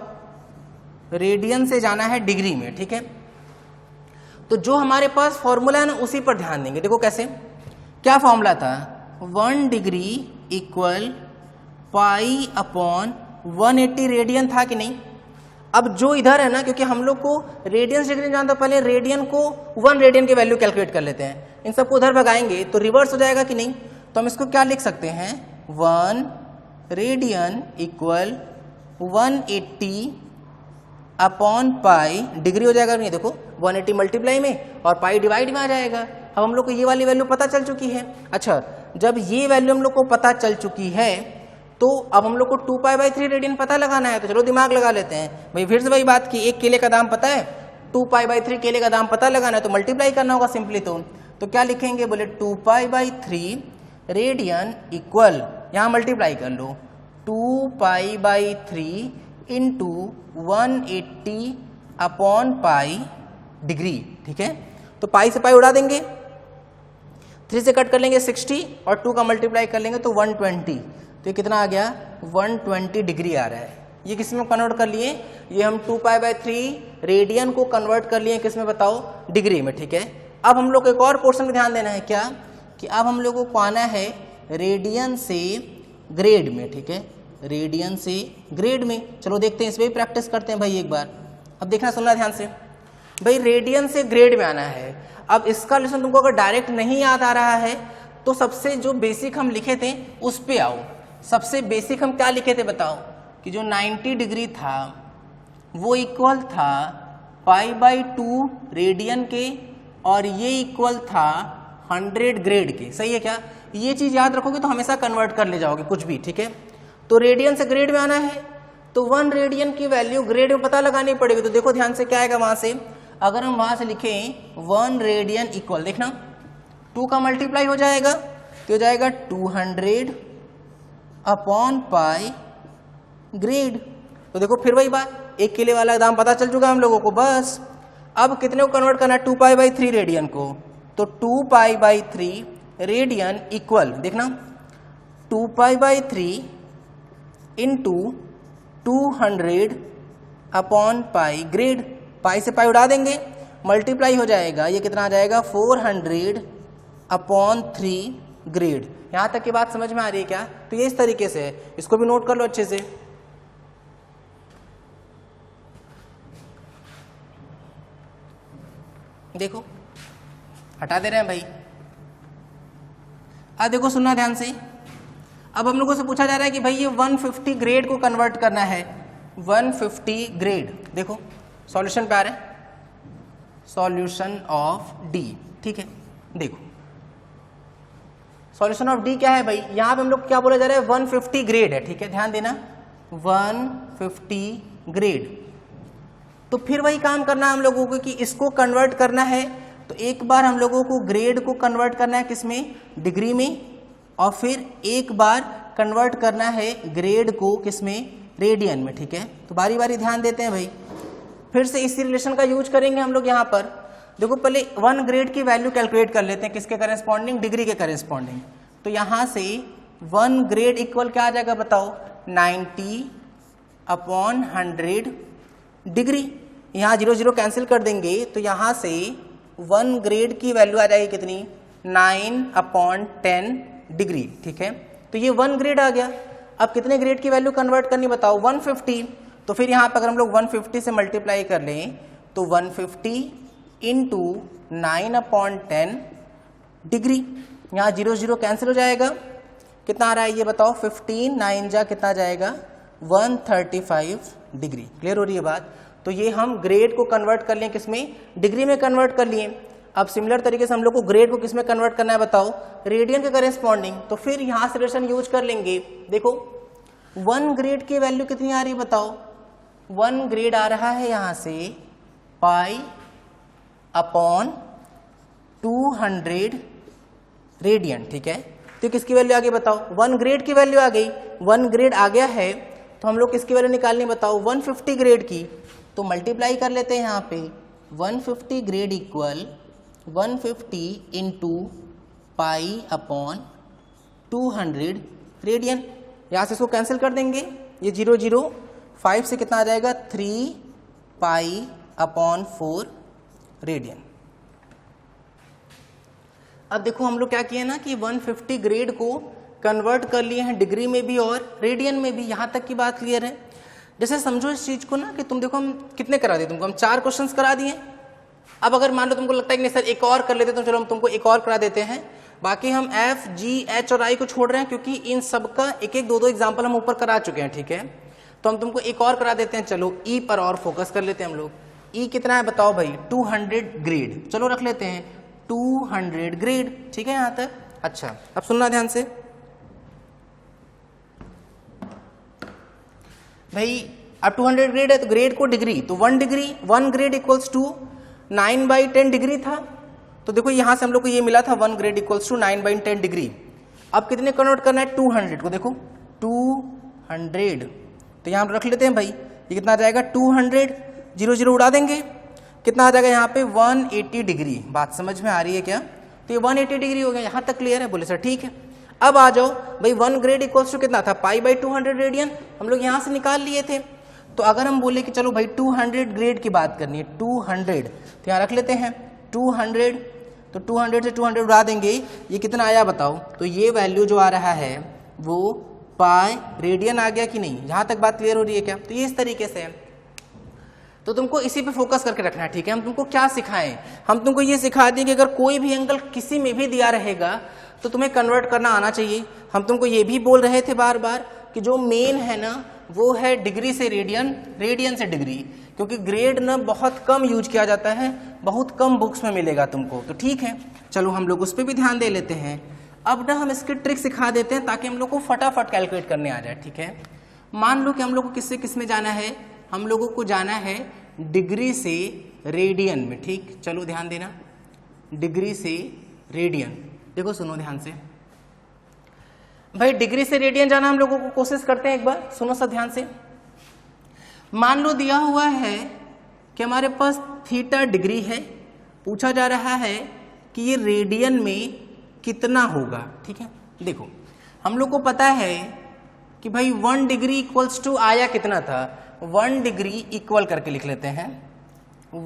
रेडियन से जाना है डिग्री में, ठीक है। तो जो हमारे पास फॉर्मूला है ना उसी पर ध्यान देंगे। देखो कैसे, क्या फॉर्मूला था, 1 डिग्री इक्वल π/180 रेडियन था कि नहीं। अब जो इधर है ना, क्योंकि हम लोग को रेडियन डिग्री जानते, पहले रेडियन को 1 रेडियन की वैल्यू कैलकुलेट कर लेते हैं, इन सबको उधर भगाएंगे तो रिवर्स हो जाएगा कि नहीं। तो हम इसको क्या लिख सकते हैं, 1 radian equal 180 upon pi degree हो जाएगा। नहीं देखो 180 मल्टीप्लाई में और पाई डिवाइड में आ जाएगा। अब हम लोग को ये वाली वैल्यू पता चल चुकी है। अच्छा, जब ये वैल्यू हम लोग को पता चल चुकी है तो अब हम लोग को 2π/3 रेडियन पता लगाना है। तो चलो दिमाग लगा लेते हैं भाई। फिर से वही बात की, एक केले का दाम पता है, 2π/3 केले का दाम पता लगाना है तो मल्टीप्लाई करना होगा सिंपली। तो क्या लिखेंगे, बोले 2π/3 रेडियन इक्वल, यहाँ मल्टीप्लाई कर लो, 2π/3 इंटू 180 अपॉन पाई डिग्री। ठीक है, तो पाई से पाई उड़ा देंगे, 3 से कट कर लेंगे 60 और 2 का मल्टीप्लाई कर लेंगे तो 120। तो ये कितना आ गया, 120 डिग्री आ रहा है। ये किस में कन्वर्ट कर लिए, ये हम 2π/3 रेडियन को कन्वर्ट कर लिए किस में बताओ, डिग्री में। ठीक है, अब हम लोग को एक और पोर्शन में ध्यान देना है, क्या कि अब हम लोगों को आना है रेडियन से ग्रेड में। ठीक है, रेडियन से ग्रेड में। चलो देखते हैं, इसमें भी प्रैक्टिस करते हैं भाई एक बार। अब देखना सुनना ध्यान से भाई, रेडियन से ग्रेड में आना है। अब इसका लेसन तुमको अगर डायरेक्ट नहीं याद आ रहा है तो सबसे जो बेसिक हम लिखे थे उस पे आओ। सबसे बेसिक हम क्या लिखे थे बताओ, कि जो 90 डिग्री था वो इक्वल था π/2 रेडियन के और ये इक्वल था 100 ग्रेड के। सही है क्या, ये चीज याद रखोगे तो हमेशा कन्वर्ट कर ले जाओगे कुछ भी। ठीक है, तो रेडियन से ग्रेड में आना है तो 1 रेडियन की वैल्यू ग्रेड में पता लगानी पड़ेगी। तो देखो ध्यान से क्या आएगा वहां से, अगर हम वहां से लिखें 1 रेडियन इक्वल, देखना 2 का मल्टीप्लाई हो जाएगा तो हो जाएगा 200 अपॉन पाई ग्रेड। तो देखो फिर वही बात, एक केले वाला दाम पता चल चुका है हम लोगों को। बस अब कितने को कन्वर्ट करना है, 2π/3 रेडियन को। तो 2π/3 रेडियन इक्वल, देखना 2π/3 इंटू 200 अपॉन पाई ग्रेड। पाई से पाई उड़ा देंगे, मल्टीप्लाई हो जाएगा, ये कितना आ जाएगा 400 अपॉन 3 ग्रेड। यहाँ तक की बात समझ में आ रही है क्या? तो ये इस तरीके से है, इसको भी नोट कर लो अच्छे से। देखो हटा दे रहे हैं भाई। अब देखो सुनना ध्यान से, अब हम लोगों से पूछा जा रहा है कि भाई ये 150 ग्रेड को कन्वर्ट करना है, 150 ग्रेड। देखो सॉल्यूशन पे आ रहा है, सॉल्यूशन ऑफ डी। ठीक है, देखो सॉल्यूशन ऑफ डी क्या है भाई, यहां पे हम लोग क्या बोला जा रहा है, 150 ग्रेड है। ठीक है, ध्यान देना 150 ग्रेड। तो फिर वही काम करना है हम लोगों को कि इसको कन्वर्ट करना है। तो एक बार हम लोगों को ग्रेड को कन्वर्ट करना है किसमें, डिग्री में, और फिर एक बार कन्वर्ट करना है ग्रेड को किसमें, रेडियन में। ठीक है, तो बारी बारी ध्यान देते हैं भाई। फिर से इसी रिलेशन का यूज करेंगे हम लोग यहाँ पर। देखो पहले 1 ग्रेड की वैल्यू कैलकुलेट कर लेते हैं, किसके करेस्पॉन्डिंग, डिग्री के करेस्पॉन्डिंग। तो यहाँ से 1 ग्रेड इक्वल क्या आ जाएगा बताओ, 90 अपॉन 100 डिग्री। यहाँ 0 0 कैंसिल कर देंगे तो यहाँ से 1 ग्रेड की वैल्यू आ जाएगी कितनी, 9 अपॉन 10 डिग्री। ठीक है, तो ये 1 ग्रेड आ गया। अब कितने ग्रेड की वैल्यू कन्वर्ट करनी बताओ, 150। तो फिर यहाँ पर अगर हम लोग 150 से मल्टीप्लाई कर लें तो 150 इंटू 9 अपॉन 10 डिग्री। यहाँ 0 0 कैंसिल हो जाएगा, कितना आ रहा है ये बताओ, 15 9 जा कितना जाएगा, 135 डिग्री। क्लियर हो रही है बात? तो ये हम ग्रेड को कन्वर्ट कर लिए किसमें, डिग्री में कन्वर्ट कर लिए। अब सिमिलर तरीके से हम लोग को ग्रेड को किसमें कन्वर्ट करना है बताओ, रेडियन के करेस्पॉन्डिंग। तो फिर यहाँ से रिलेशन यूज कर लेंगे। देखो 1 ग्रेड की वैल्यू कितनी आ रही है बताओ, 1 ग्रेड आ रहा है यहाँ से पाई अपॉन 200 रेडियन। ठीक है, तो किसकी वैल्यू आ गई बताओ, 1 ग्रेड की वैल्यू आ गई। 1 ग्रेड आ गया है तो हम लोग किसकी वैल्यू निकालनी बताओ, 150 ग्रेड की। तो मल्टीप्लाई कर लेते हैं यहाँ पे, 150 grade equal 150 into pi upon 200 radian. यहाँ से इसको कैंसिल कर देंगे, ये 0 0 5 से कितना आ जाएगा, 3 पाई अपॉन 4 रेडियन। अब देखो हम लोग क्या किए ना कि 150 ग्रेड को कन्वर्ट कर लिए हैं डिग्री में भी और रेडियन में भी। यहाँ तक की बात क्लियर है? जैसे समझो इस चीज को ना कि तुम देखो हम कितने करा दिए तुमको, हम 4 क्वेश्चंस करा दिए। अब अगर मान लो तुमको लगता है कि नहीं सर एक और कर लेते तो चलो हम तुमको एक और करा देते हैं। बाकी हम एफ, जी, एच और आई को छोड़ रहे हैं क्योंकि इन सब का एक एक दो दो एग्जाम्पल हम ऊपर करा चुके हैं, ठीक है। तो हम तुमको एक और करा देते हैं, चलो ई पर और फोकस कर लेते हैं हम लोग। ई कितना है बताओ भाई, 200 ग्रेड, चलो रख लेते हैं 200 ग्रेड, ठीक है यहाँ तक। अच्छा अब सुनना ध्यान से भाई, अब 200 ग्रेड है तो ग्रेड को डिग्री, तो 1 degree 1 grade equals to 9/10 degree था। तो देखो यहां से हम लोग को ये मिला था 1 ग्रेड इक्वल्स टू 9/10 डिग्री। अब कितने कन्वर्ट करना है, 200 को, देखो 200, तो यहां रख लेते हैं भाई, ये कितना आ जाएगा 200, 0 0 उड़ा देंगे, कितना आ जाएगा यहाँ पे 180 डिग्री। बात समझ में आ रही है क्या? तो ये 180 डिग्री हो गया, यहाँ तक क्लियर है? बोले सर ठीक है। अब आ जाओ भाई, 1 ग्रेड इक्वल्स टू कितना था, π/200 रेडियन, हम लोग यहाँ से निकाल लिए थे। तो अगर हम बोले कि चलो भाई 200 ग्रेड की बात करनी है, 200, तो यहाँ रख लेते हैं 200, तो 200 से 200 उड़ा देंगे, ये कितना आया बताओ? तो ये वैल्यू जो आ रहा है वो पाई रेडियन आ गया कि नहीं? यहाँ तक बात क्लियर हो रही है क्या? तो ये इस तरीके से है, तो तुमको इसी पे फोकस करके रखना है, ठीक है। हम तुमको क्या सिखाएं, हम तुमको ये सिखा दें कि अगर कोई भी एंगल किसी में भी दिया रहेगा तो तुम्हें कन्वर्ट करना आना चाहिए। हम तुमको ये भी बोल रहे थे बार बार कि जो मेन है ना वो है डिग्री से रेडियन, रेडियन से डिग्री, क्योंकि ग्रेड ना बहुत कम यूज किया जाता है, बहुत कम बुक्स में मिलेगा तुमको, तो ठीक है। चलो हम लोग उस पर भी ध्यान दे लेते हैं। अब ना हम इसकी ट्रिक सिखा देते हैं ताकि हम लोग को फटाफट कैलकुलेट करने आ जाए, ठीक है। मान लो कि हम लोग को किससे किस में जाना है, हम लोगों को जाना है डिग्री से रेडियन में, ठीक। चलो ध्यान देना, डिग्री से रेडियन, देखो सुनो ध्यान से भाई, डिग्री से रेडियन जाना हम लोगों को कोशिश करते हैं, एक बार सुनो सब ध्यान से। मान लो दिया हुआ है कि हमारे पास थीटा डिग्री है, पूछा जा रहा है कि ये रेडियन में कितना होगा, ठीक है। देखो हम लोग को पता है कि भाई 1 डिग्री इक्वल्स टू आया कितना था, 1 डिग्री इक्वल करके लिख लेते हैं,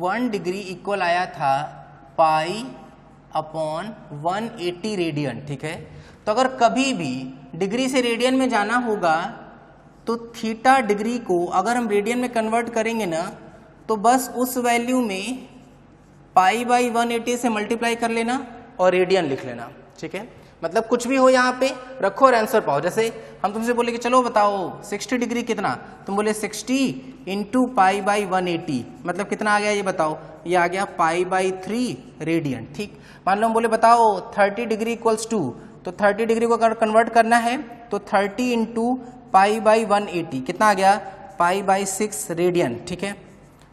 1 डिग्री इक्वल आया था π/180 रेडियन, ठीक है। तो अगर कभी भी डिग्री से रेडियन में जाना होगा तो थीटा डिग्री को अगर हम रेडियन में कन्वर्ट करेंगे ना, तो बस उस वैल्यू में π/180 से मल्टीप्लाई कर लेना और रेडियन लिख लेना, ठीक है। मतलब कुछ भी हो यहाँ पे रखो और आंसर पाओ। जैसे हम तुमसे बोले कि चलो बताओ 60 डिग्री कितना, तुम बोले 60 इंटू π/180, मतलब कितना आ गया ये बताओ? ये आ गया π/3 रेडियन, ठीक। मान लो हम बोले बताओ 30 डिग्री इक्वल्स टू, तो 30 डिग्री को अगर कन्वर्ट करना है तो 30 इंटू π/180 कितना आ गया? π/6 रेडियन, ठीक है।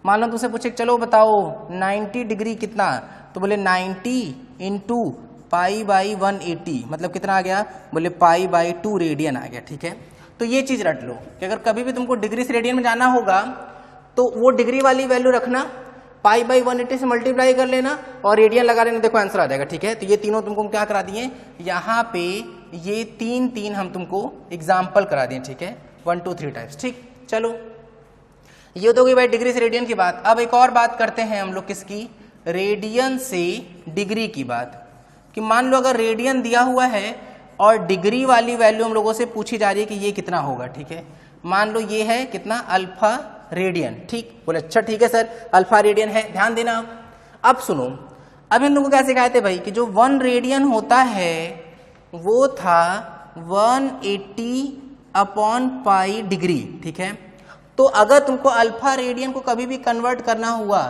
मान लो तुमसे पूछे चलो बताओ 90 डिग्री कितना, तो बोले 90 इंटू π/180, मतलब कितना आ गया? बोले π/2 रेडियन आ गया, ठीक है। तो ये चीज रट लो कि अगर कभी भी तुमको डिग्री से रेडियन में जाना होगा तो वो डिग्री वाली वैल्यू रखना, π/180 से मल्टीप्लाई कर लेना और रेडियन लगा लेना, देखो आंसर आ जाएगा, ठीक है। तो ये तीनों तुमको क्या करा दिए यहाँ पे, ये तीन हम तुमको एग्जाम्पल करा दिए, ठीक है, 1 2 3 टाइप्स, ठीक। चलो ये तो गई भाई डिग्री से रेडियन की बात। अब एक और बात करते हैं हम लोग, किसकी? रेडियन से डिग्री की बात। कि मान लो अगर रेडियन दिया हुआ है और डिग्री वाली वैल्यू हम लोगों से पूछी जा रही है कि ये कितना होगा, ठीक है। मान लो ये है कितना, अल्फा रेडियन, ठीक। बोले अच्छा ठीक है सर अल्फा रेडियन है, ध्यान देना। अब सुनो, अब हम लोगों को क्या सिखाए थे भाई कि जो 1 रेडियन होता है वो था 180/π डिग्री, ठीक है। तो अगर तुमको अल्फा रेडियन को कभी भी कन्वर्ट करना हुआ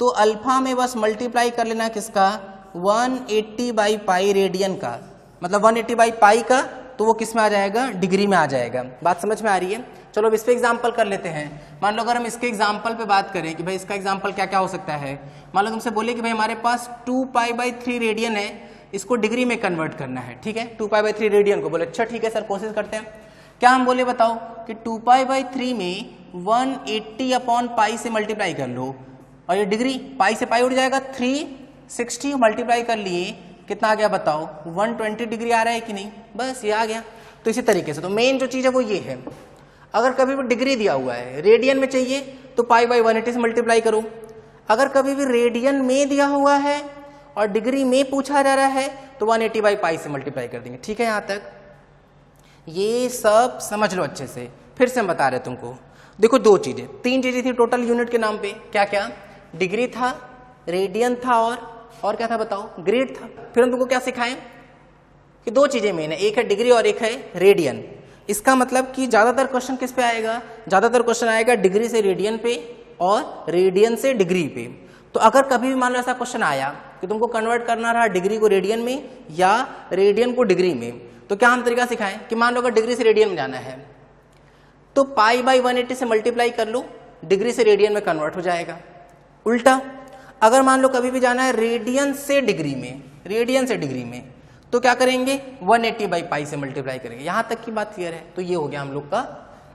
तो अल्फा में बस मल्टीप्लाई कर लेना किसका? 180/π रेडियन का, मतलब 180/π का, तो वो किस में आ जाएगा? डिग्री में आ जाएगा। बात समझ में आ रही है? चलो अब इस पे एग्जाम्पल कर लेते हैं। मान लो अगर हम इसके एग्जाम्पल पे बात करें कि भाई इसका एग्जाम्पल क्या क्या हो सकता है। मान लो तुमसे बोले कि भाई हमारे पास 2π/3 रेडियन है, इसको डिग्री में कन्वर्ट करना है, ठीक है, 2π/3 रेडियन को। बोले अच्छा ठीक है सर कोशिश करते हैं। क्या हम बोले बताओ कि 2π/3 में 180/π से मल्टीप्लाई कर लो और ये डिग्री पाई से पाई उड़ जाएगा, 360 मल्टीप्लाई कर लिए, कितना आ गया बताओ? 120 डिग्री आ रहा है कि नहीं? बस ये आ गया। तो इसी तरीके से तो मेन जो चीज़ है वो ये है, अगर कभी भी डिग्री दिया हुआ है रेडियन में चाहिए तो π/180 से मल्टीप्लाई करो। अगर कभी भी रेडियन में दिया हुआ है और डिग्री में पूछा जा रहा है तो 180/π से मल्टीप्लाई कर देंगे, ठीक है। यहाँ तक ये सब समझ लो अच्छे से। फिर से हम बता रहे तुमको, देखो 2 चीजें 3 चीजें थी टोटल यूनिट के नाम पे। क्या क्या? डिग्री था, रेडियन था और क्या था बताओ? ग्रेड था। फिर हम तुमको क्या सिखाएं? कि दो चीजें मेन है, एक है डिग्री और एक है रेडियन। इसका मतलब कि ज्यादातर क्वेश्चन किस पे आएगा, ज्यादातर क्वेश्चन आएगा डिग्री से रेडियन पे और रेडियन से डिग्री पे। तो अगर कभी भी मान लो ऐसा क्वेश्चन आया कि तुमको कन्वर्ट करना रहा डिग्री को रेडियन में या रेडियन को डिग्री में, तो क्या हम तरीका सिखाएं कि मान लो अगर डिग्री से रेडियन में जाना है तो पाई बाई 180 से मल्टीप्लाई कर लो, डिग्री से रेडियन में कन्वर्ट हो जाएगा। उल्टा अगर मान लो कभी भी जाना है रेडियन से डिग्री में, रेडियन से डिग्री में, तो क्या करेंगे 180 बाई पाई से मल्टीप्लाई करेंगे। यहां तक की बात क्लियर है। तो ये हो गया हम लोग का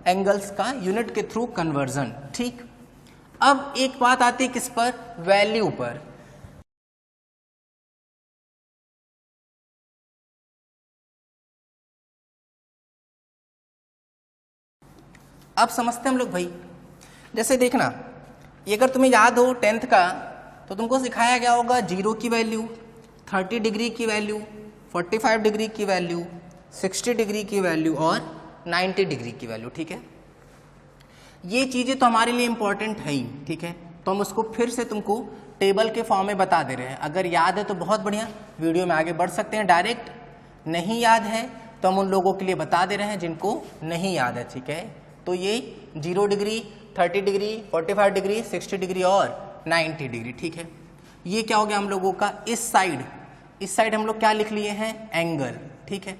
एंगल्स का यूनिट के थ्रू कन्वर्जन। ठीक, अब एक बात आती है किस पर, वैल्यू पर। अब समझते हैं हम लोग भाई, जैसे देखना ये अगर तुम्हें याद हो 10th का तो तुमको सिखाया गया होगा 0 की वैल्यू, 30 डिग्री की वैल्यू, 45 डिग्री की वैल्यू, 60 डिग्री की वैल्यू और 90 डिग्री की वैल्यू। ठीक है, ये चीजें तो हमारे लिए इंपॉर्टेंट है ही। ठीक है, तो हम उसको फिर से तुमको टेबल के फॉर्म में बता दे रहे हैं। अगर याद है तो बहुत बढ़िया, वीडियो में आगे बढ़ सकते हैं डायरेक्ट। नहीं याद है तो हम उन लोगों के लिए बता दे रहे हैं जिनको नहीं याद है। ठीक है, तो ये 0 डिग्री, 30 डिग्री, 45 डिग्री, 60 डिग्री और 90 डिग्री। ठीक है, ये क्या हो गया हम लोगों का इस साइड हम लोग क्या लिख लिए हैं, एंगल। ठीक है,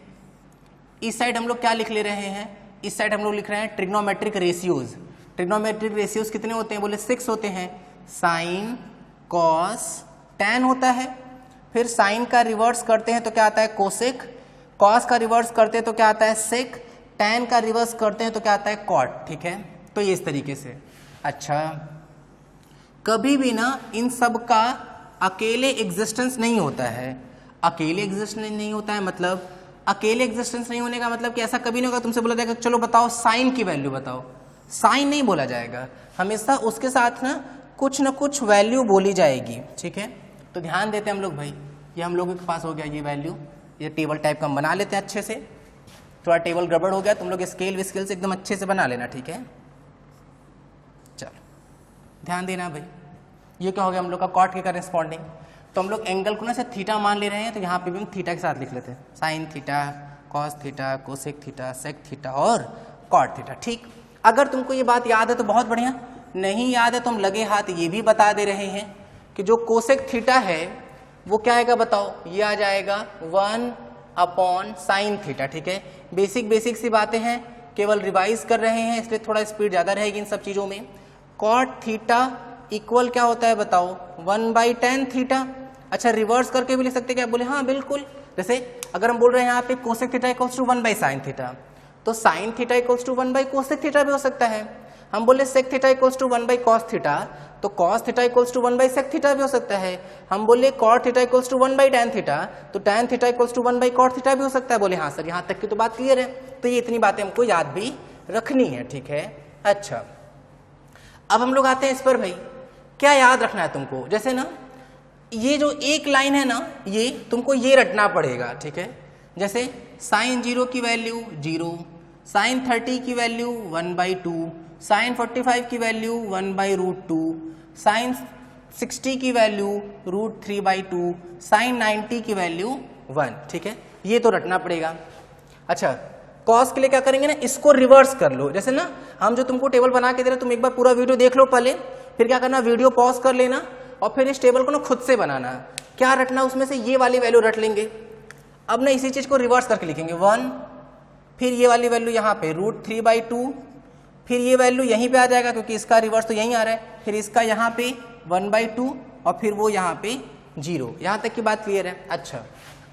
इस साइड हम लोग क्या लिख ले रहे हैं, इस साइड हम लोग लिख रहे हैं ट्रिग्नोमेट्रिक रेशियोज। ट्रिग्नोमेट्रिक रेशियोज कितने होते हैं, बोले 6 होते हैं। साइन, कॉस, टैन होता है। फिर साइन का रिवर्स करते हैं तो क्या आता है, कोसेक। कॉस का रिवर्स करते हैं तो क्या आता है, सेक। टैन का रिवर्स करते हैं तो क्या आता है, कॉट। ठीक है, तो ये इस तरीके से। अच्छा, कभी भी ना इन सब का अकेले एग्जिस्टेंस नहीं होता है। अकेले एग्जिस्टेंस नहीं होता है मतलब, अकेले एग्जिस्टेंस नहीं होने का मतलब कि ऐसा कभी नहीं होगा तुमसे बोला जाएगा चलो बताओ साइन की वैल्यू बताओ, साइन नहीं बोला जाएगा। हमेशा उसके साथ ना कुछ वैल्यू बोली जाएगी। ठीक है, तो ध्यान देते हैं हम लोग भाई। ये हम लोगों के पास हो गया ये वैल्यू, ये टेबल टाइप का हम बना लेते हैं अच्छे से। थोड़ा टेबल गड़बड़ हो गया, तुम लोग स्केल विस्केल से एकदम अच्छे से बना लेना। ठीक है, चलो ध्यान देना भाई। ये क्या हो गया हम लोग का कॉट के करेस्पॉन्डिंग। तो हम लोग एंगल को ना से थीटा मान ले रहे हैं, तो यहाँ पे भी हम थीटा के साथ लिख लेते हैं, sine theta, cos theta, cosec theta, sec theta और कॉट थीटा। ठीक, अगर तुमको ये बात याद है तो बहुत बढ़िया, नहीं याद है तो हम लगे हाथ ये भी बता दे रहे हैं कि जो कोसेक थीटा है वो क्या आएगा बताओ, ये आ जाएगा 1 साइन थीटा। ठीक है, बेसिक सी बातें हैं, केवल रिवाइज कर रहे हैं इसलिए थोड़ा स्पीड ज्यादा रहेगी इन सब चीजों में। कॉट थीटा इक्वल क्या होता है बताओ, 1/tan थीटा। अच्छा, रिवर्स करके भी लिख सकते क्या, बोले हाँ बिल्कुल। जैसे अगर हम बोल रहे हैं यहाँ पे cosec theta equals to 1/sin theta, तो साइन थीटा इक्वल्स टू 1/कोसेक थीटा भी हो सकता है। हम बोले sec theta equals to 1/cos theta, तो cos theta equals to 1/sec theta भी हो सकता है। हम बोले cot theta equals to 1/tan theta, तो tan theta equals to 1/cot theta भी हो सकता है। बोले हाँ सर, यहाँ तक की तो बात क्लियर है। तो ये इतनी बातें हमको याद भी रखनी है। ठीक है, अच्छा अब हम लोग आते हैं इस पर भाई, क्या याद रखना है तुमको। जैसे ना ये जो एक लाइन है ना, ये तुमको ये रटना पड़ेगा। ठीक है, जैसे साइन 0 की वैल्यू 0, साइन 30 की वैल्यू 1/2, साइन 45 की वैल्यू 1/√2, साइन 60 की वैल्यू √3/2, साइन 90 की वैल्यू 1। ठीक है, ये तो रटना पड़ेगा। अच्छा, कॉस के लिए क्या करेंगे ना, इसको रिवर्स कर लो। जैसे ना हम जो तुमको टेबल बना के दे रहे, तुम एक बार पूरा वीडियो देख लो पहले, फिर क्या करना, वीडियो पॉज कर लेना और फिर इस टेबल को ना खुद से बनाना। क्या रटना, उसमें से ये वाली वैल्यू रट लेंगे। अब ना इसी चीज को रिवर्स करके लिखेंगे 1, फिर ये वाली वैल्यू यहाँ पे √3/2, फिर ये वैल्यू यहीं पे आ जाएगा क्योंकि इसका रिवर्स तो यहीं आ रहा है, फिर इसका यहाँ पे 1/2 और फिर वो यहाँ पे 0। यहाँ तक की बात क्लियर है। अच्छा,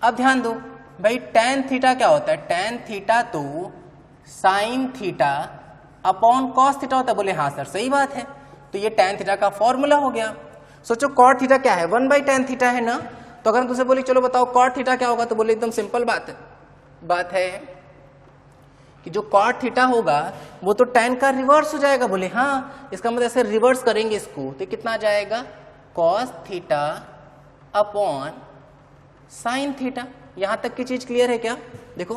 अब ध्यान दो भाई, tan थीटा क्या होता है, tan थीटा तो sine theta upon cos theta होता है। बोले हाँ सर सही बात है, तो ये tan थीटा का फॉर्मूला हो गया। सोचो कॉट थीटा क्या है, 1/tan थीटा है ना। तो अगर तुझसे बोले चलो बताओ कॉट थीटा क्या होगा, तो बोले एकदम सिंपल बात है कि जो कॉट थीटा होगा वो तो tan का रिवर्स हो जाएगा। बोले हाँ, इसका मतलब ऐसे रिवर्स करेंगे इसको, तो कितना आ जाएगा, cos theta upon sine theta. यहां तक की चीज क्लियर है क्या। देखो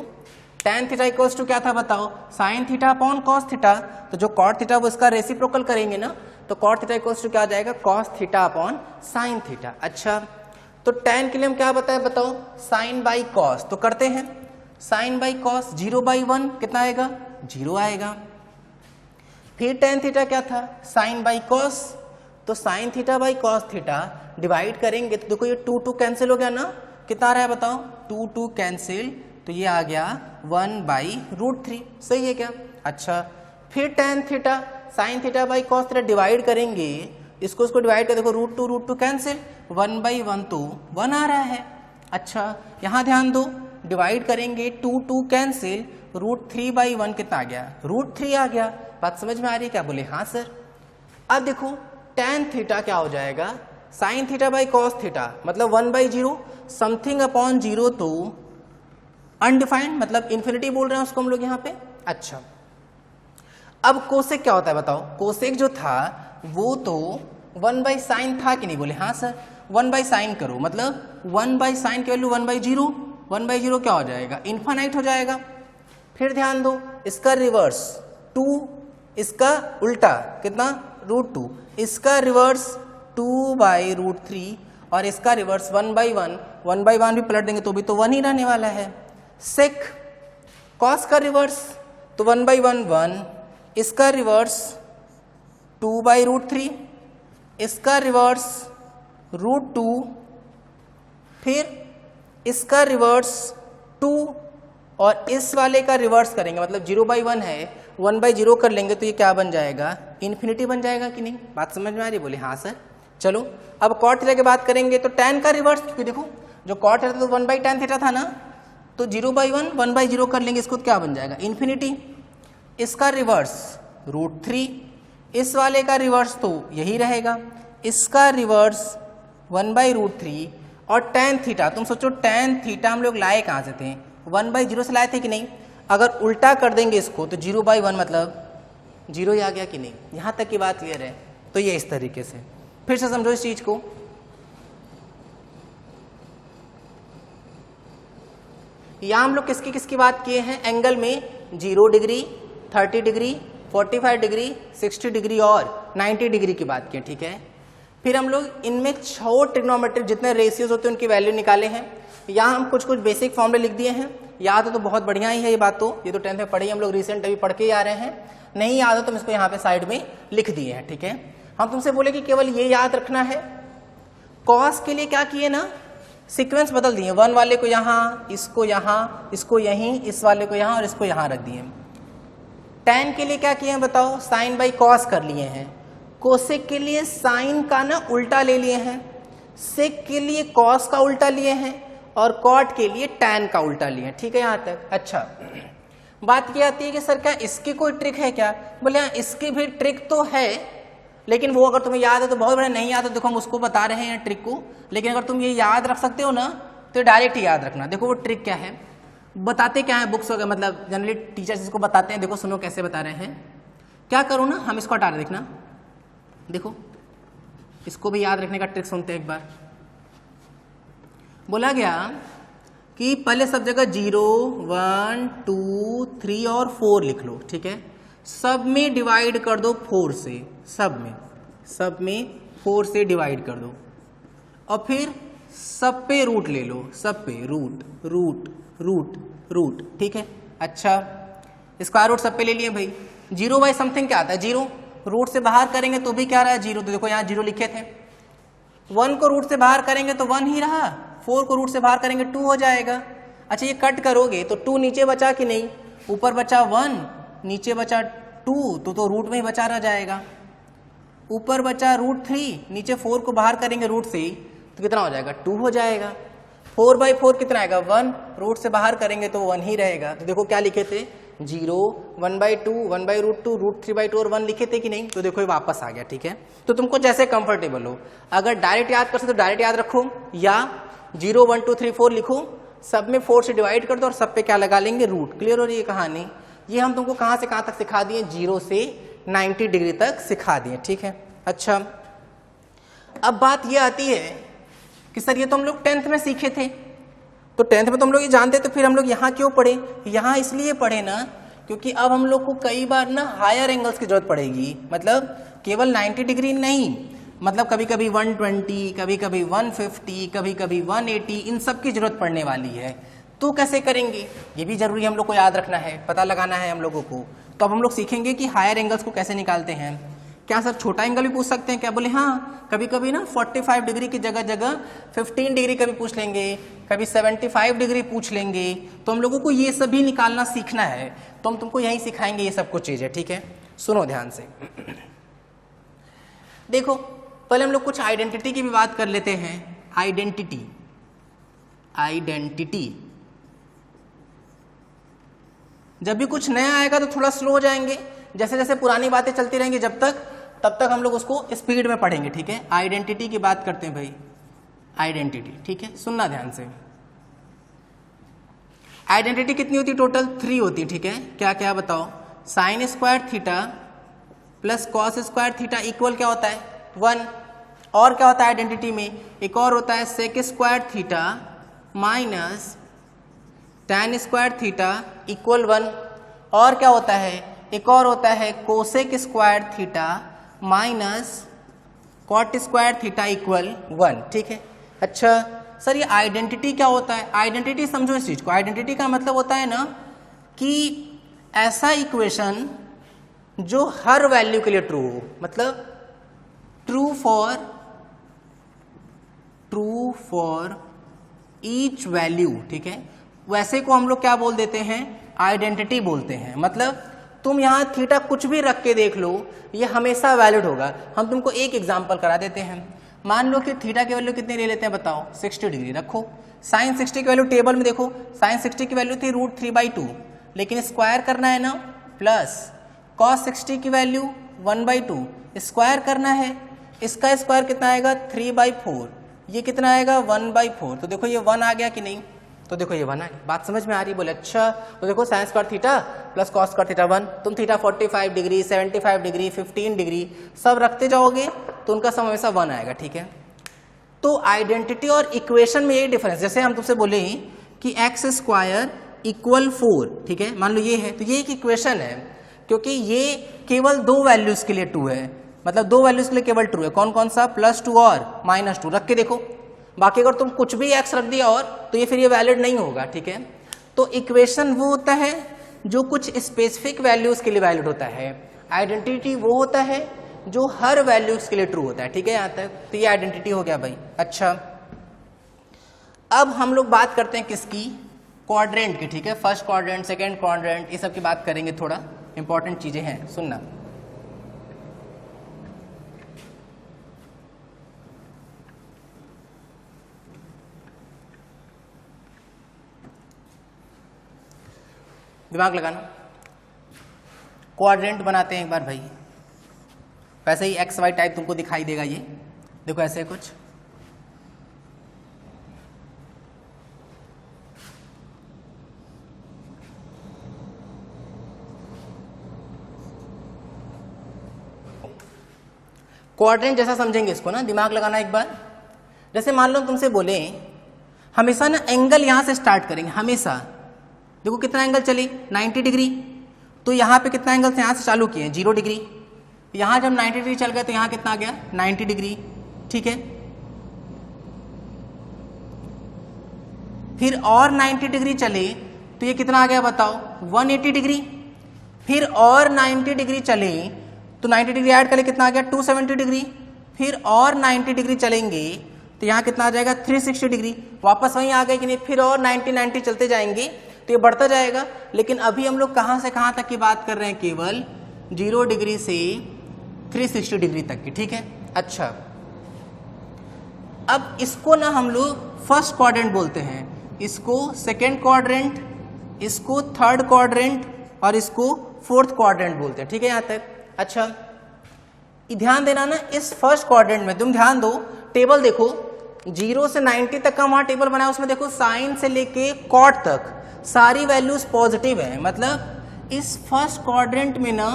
tan थीटा इक्वल्स टू क्या था बताओ, sine theta upon cos theta. तो जो कॉट थीटा वो इसका रेसिप्रोकल करेंगे ना, तो कॉट थीटा इक्वल्स टू क्या आ जाएगा, cos theta upon sine theta. अच्छा, तो tan के लिए हम क्या बताए बताओ, साइन बाई कॉस, तो करते हैं साइन बाई कॉस, 0/1 कितना आएगा, 0 आएगा। फिर tan थीटा क्या था, साइन बाई कॉस, तो sine theta by cos theta divide करेंगे तो देखो ये 2 कैंसिल हो गया ना, कितना आ रहा है बताओ, 2 कैंसिल, तो ये आ गया 1/√3, सही है क्या। अच्छा फिर tan theta sine theta by cos theta divide करेंगे, इसको डिवाइड कर देखो, √2 कैंसिल, 1/1 तो 1 आ रहा है। अच्छा यहाँ ध्यान दो, डिवाइड करेंगे 2 कैंसिल, √3/1 कितना आ गया, √3 आ गया। बात समझ में आ रही है क्या, बोले हाँ सर। अब देखो tan थीटा क्या हो जाएगा, sine theta by cos theta मतलब 1/0 समथिंग अपॉन 0 तो अनडिफाइंड मतलब इन्फिनिटी बोल रहे हैं उसको हम लोग यहाँ पे। अच्छा अब कोसेक क्या होता है बताओ, कोसेक जो था वो तो 1/sin था कि नहीं, बोले हाँ सर। 1/sin करो मतलब 1/sin की वैल्यू 1/0, 1/0 क्या हो जाएगा, इन्फानाइट हो जाएगा। फिर ध्यान दो इसका रिवर्स 2, इसका उल्टा कितना √2, इसका रिवर्स 2/√3 और इसका रिवर्स 1/1, 1/1 भी पलट देंगे तो भी तो 1 ही रहने वाला है। सेक कॉस का रिवर्स तो 1/1 1, इसका रिवर्स 2/√3, इसका रिवर्स √2, फिर इसका रिवर्स 2 और इस वाले का रिवर्स करेंगे मतलब 0/1 है, 1/0 कर लेंगे तो ये क्या बन जाएगा, इन्फिनिटी बन जाएगा कि नहीं। बात समझ में आ रही, बोले हाँ सर। चलो अब कॉट थीटा की बात करेंगे तो tan का रिवर्स, क्योंकि देखो जो कॉट थीटा तो 1/tan थीटा था ना, तो 0/1 1/0 कर लेंगे, इसको क्या बन जाएगा, इन्फिनिटी। इसका रिवर्स √3, इस वाले का रिवर्स तो यही रहेगा, इसका रिवर्स 1/√3 और tan थीटा, तुम सोचो tan थीटा हम लोग लाए कहाँ से थे, 1/0 से लाए थे कि नहीं। अगर उल्टा कर देंगे इसको तो 0/1 मतलब 0 ही आ गया कि नहीं। यहाँ तक की बात क्लियर है। तो ये इस तरीके से, फिर से समझो इस चीज को। यहाँ हम लोग किसकी किसकी बात किए हैं, एंगल में 0 डिग्री, 30 डिग्री, 45 डिग्री, 60 डिग्री और 90 डिग्री की बात की है, ठीक है। फिर हम लोग इनमें 6 ट्रिग्नोमेट्रिक जितने रेशियोज होते हैं उनकी वैल्यू निकाले हैं। यहाँ हम कुछ बेसिक फॉर्मूले लिख दिए हैं, याद हो तो बहुत बढ़िया ही है ये बात, तो ये तो 10th में पढ़ी हम लोग, रिसेंट अभी पढ़ के ही आ रहे हैं। नहीं याद हो तो हम इसको यहाँ पे साइड में लिख दिए हैं, ठीक है। हम तुमसे बोले कि केवल ये याद रखना है। कॉस के लिए क्या किए ना, सीक्वेंस बदल दिए, 1 वाले को यहाँ, इसको यहाँ, इसको यहीं, इस वाले को यहाँ और इसको यहाँ रख दिए। tan के लिए क्या किए हैं बताओ, साइन बाई कॉस कर लिए हैं। कोसेक के लिए साइन का ना उल्टा ले लिए हैं, सेक के लिए कॉस का उल्टा लिए हैं और कॉट के लिए tan का उल्टा लिए हैं, ठीक है यहाँ तक। अच्छा बात क्या आती है कि सर क्या इसकी कोई ट्रिक है क्या, बोले हाँ इसकी भी ट्रिक तो है, लेकिन वो अगर तुम्हें याद है तो बहुत बड़ा, नहीं याद है देखो हम उसको बता रहे हैं ट्रिक को, लेकिन अगर तुम ये याद रख सकते हो ना तो डायरेक्ट ही याद रखना। देखो वो ट्रिक क्या है, बताते क्या है बुक्स वगैरह, मतलब जनरली टीचर्स इसको बताते हैं। देखो सुनो कैसे बता रहे हैं, क्या करो ना, हम इसको हटा रहे, देखना देखो इसको भी याद रखने का ट्रिक सुनते हैं एक बार। बोला गया कि पहले सब जगह 0 1 2 3 और 4 लिख लो, ठीक है। सब में डिवाइड कर दो 4 से, सब में 4 से डिवाइड कर दो और फिर सब पे रूट ले लो, सब पे रूट रूट रूट रूट, ठीक है। अच्छा स्क्वायर रूट सब पे ले लिए भाई। 0 बाई समथिंग क्या आता है, 0, रूट से बाहर करेंगे तो भी क्या रहा है 0, तो देखो यहाँ 0 लिखे थे। 1 को रूट से बाहर करेंगे तो 1 ही रहा, 4 को रूट से बाहर करेंगे 2 हो जाएगा। अच्छा ये कट करोगे तो 2 नीचे बचा कि नहीं, ऊपर बचा 1, नीचे बचा 2, तो रूट में ही बचा रह जाएगा। ऊपर बचा √3, नीचे 4 को बाहर करेंगे रूट से ही तो कितना हो जाएगा, 2 हो जाएगा। 4/4 कितना आएगा, 1, रूट से बाहर करेंगे तो 1 ही रहेगा। तो देखो क्या लिखे थे, 0 1/2 1/√2 √3/2 और 1 लिखे थे कि नहीं, तो देखो ये वापस आ गया, ठीक है। तो तुमको जैसे कंफर्टेबल हो, अगर डायरेक्ट याद कर सकते तो डायरेक्ट याद रखो, या 0 1 2 3 4 लिखो, सब में 4 से डिवाइड कर दो और सब पे क्या लगा लेंगे, रूट। क्लियर हो रही है कहानी। ये हम तुमको कहाँ से कहाँ तक सिखा दिए, 0 से 90 डिग्री तक सिखा दिए, ठीक है। अच्छा अब बात ये आती है कि सर ये तो हम लोग 10th में सीखे थे, तो 10th में तो हम लोग ये जानते, तो फिर हम लोग यहाँ क्यों पढ़े, यहाँ इसलिए पढ़े ना क्योंकि अब हम लोग को कई बार ना हायर एंगल्स की जरूरत पड़ेगी। मतलब केवल 90 डिग्री नहीं, मतलब कभी कभी 120, कभी कभी 150, कभी कभी 180, इन सब की जरूरत पड़ने वाली है। तो कैसे करेंगे ये भी जरूरी हम लोग को याद रखना है, पता लगाना है हम लोगों को। तो अब हम लोग सीखेंगे कि हायर एंगल्स को कैसे निकालते हैं। क्या सर छोटा एंगल भी पूछ सकते हैं क्या? बोले हाँ, कभी कभी ना 45 डिग्री की जगह जगह 15 डिग्री का भी पूछ लेंगे, कभी 75 डिग्री पूछ लेंगे। तो हम लोगों को ये सब भी निकालना सीखना है, तो हम तुमको यही सिखाएंगे ये सब कुछ चीज़ें, ठीक है। सुनो ध्यान से। देखो पहले हम लोग कुछ आइडेंटिटी की भी बात कर लेते हैं। आइडेंटिटी जब भी कुछ नया आएगा तो थोड़ा स्लो हो जाएंगे, जैसे जैसे पुरानी बातें चलती रहेंगी तब तक हम लोग उसको स्पीड में पढ़ेंगे, ठीक है। आइडेंटिटी की बात करते हैं भाई, आइडेंटिटी, ठीक है। सुनना ध्यान से। आइडेंटिटी कितनी होती है? टोटल 3 होती है, ठीक है। क्या क्या बताओ? Sine square theta plus cos square theta equal क्या होता है? 1। और क्या होता है आइडेंटिटी में? एक और होता है sec square theta minus tan square theta equal 1। और क्या होता है? एक और होता है cosec square theta minus cot square theta equal 1, ठीक है। अच्छा सर ये आइडेंटिटी क्या होता है? आइडेंटिटी समझो इस चीज को। आइडेंटिटी का मतलब होता है ना कि ऐसा इक्वेशन जो हर वैल्यू के लिए ट्रू हो, मतलब ट्रू फॉर ईच वैल्यू, ठीक है। वैसे को हम लोग क्या बोल देते हैं? आइडेंटिटी बोलते हैं। मतलब तुम यहां थीटा कुछ भी रख के देख लो, ये हमेशा वैलिड होगा। हम तुमको एक एग्जांपल करा देते हैं। मान लो कि थीटा की वैल्यू कितनी ले लेते हैं बताओ? 60 डिग्री रखो। साइन 60 की वैल्यू टेबल में देखो, साइन 60 की वैल्यू थी √3/2, लेकिन स्क्वायर करना है ना, प्लस कॉस 60 की वैल्यू 1/2 स्क्वायर करना है। इसका स्क्वायर कितना आएगा? 3/4। ये कितना आएगा? 1/4। तो देखो ये 1 आ गया कि नहीं? तो देखो ये 1 आ गया। बात समझ में आ रही? बोले अच्छा। तो देखो sine square theta plus cos square theta 1। तुम थीटा 45 डिग्री, 75 डिग्री, 15 डिग्री सब रखते जाओगे तो उनका सम हमेशा 1 आएगा, ठीक है। तो आइडेंटिटी और इक्वेशन में यही डिफरेंस। जैसे हम तुमसे बोले कि एक्स स्क्वायर इक्वल 4, ठीक है, मान लो ये है, तो ये एक इक्वेशन है, क्योंकि ये केवल 2 वैल्यूज के लिए ट्रू है। मतलब 2 वैल्यूज के लिए केवल ट्रू है। कौन कौन सा? +2 और -2 रख के देखो। बाकी अगर तुम कुछ भी x रख दिया और, तो ये फिर ये वैलिड नहीं होगा, ठीक है। तो इक्वेशन वो होता है जो कुछ स्पेसिफिक वैल्यूज के लिए वैलिड होता है। आइडेंटिटी वो होता है जो हर वैल्यूज के लिए ट्रू होता है, ठीक है। यहाँ तक तो ये आइडेंटिटी हो गया भाई। अच्छा अब हम लोग बात करते हैं किसकी? क्वाड्रेंट की, ठीक है। फर्स्ट क्वाड्रेंट, सेकेंड क्वाड्रेंट, ये सब की बात करेंगे। थोड़ा इंपॉर्टेंट चीजें हैं, सुनना। दिमाग लगाना। क्वाड्रेंट बनाते हैं एक बार भाई। वैसे ही XY टाइप तुमको दिखाई देगा। ये देखो ऐसे कुछ, क्वाड्रेंट जैसा समझेंगे इसको ना। दिमाग लगाना एक बार। जैसे मान लो तुमसे बोले हमेशा ना एंगल यहां से स्टार्ट करेंगे, हमेशा। देखो कितना एंगल चली? 90 डिग्री। तो यहाँ पे कितना एंगल से यहाँ से चालू किए? 0 डिग्री। यहाँ जब 90 डिग्री चल गए तो यहाँ कितना आ गया? 90 डिग्री, ठीक है। फिर और 90 डिग्री चले तो ये कितना आ गया बताओ? 180 डिग्री। फिर और 90 डिग्री चले तो 90 डिग्री ऐड करें कितना आ गया? 270 डिग्री। फिर और 90 डिग्री चलेंगे तो यहाँ कितना आ जाएगा? 360 डिग्री। वापस वहीं आ गए कि नहीं? फिर और 90 चलते जाएंगे तो ये बढ़ता जाएगा। लेकिन अभी हम लोग कहाँ से कहाँ तक की बात कर रहे हैं? केवल 0 डिग्री से 360 डिग्री तक की, ठीक है। अच्छा अब इसको ना हम लोग फर्स्ट क्वाड्रेंट बोलते हैं, इसको सेकेंड क्वाड्रेंट, इसको थर्ड क्वाड्रेंट और इसको फोर्थ क्वाड्रेंट बोलते हैं, ठीक है यहाँ तक। अच्छा ध्यान देना ना, इस फर्स्ट क्वाड्रेंट में तुम ध्यान दो, टेबल देखो 0 से 90 तक का वहां टेबल बनाया, उसमें देखो साइन से लेके कॉट तक सारी वैल्यूज पॉजिटिव है। मतलब इस फर्स्ट क्वाड्रेंट में ना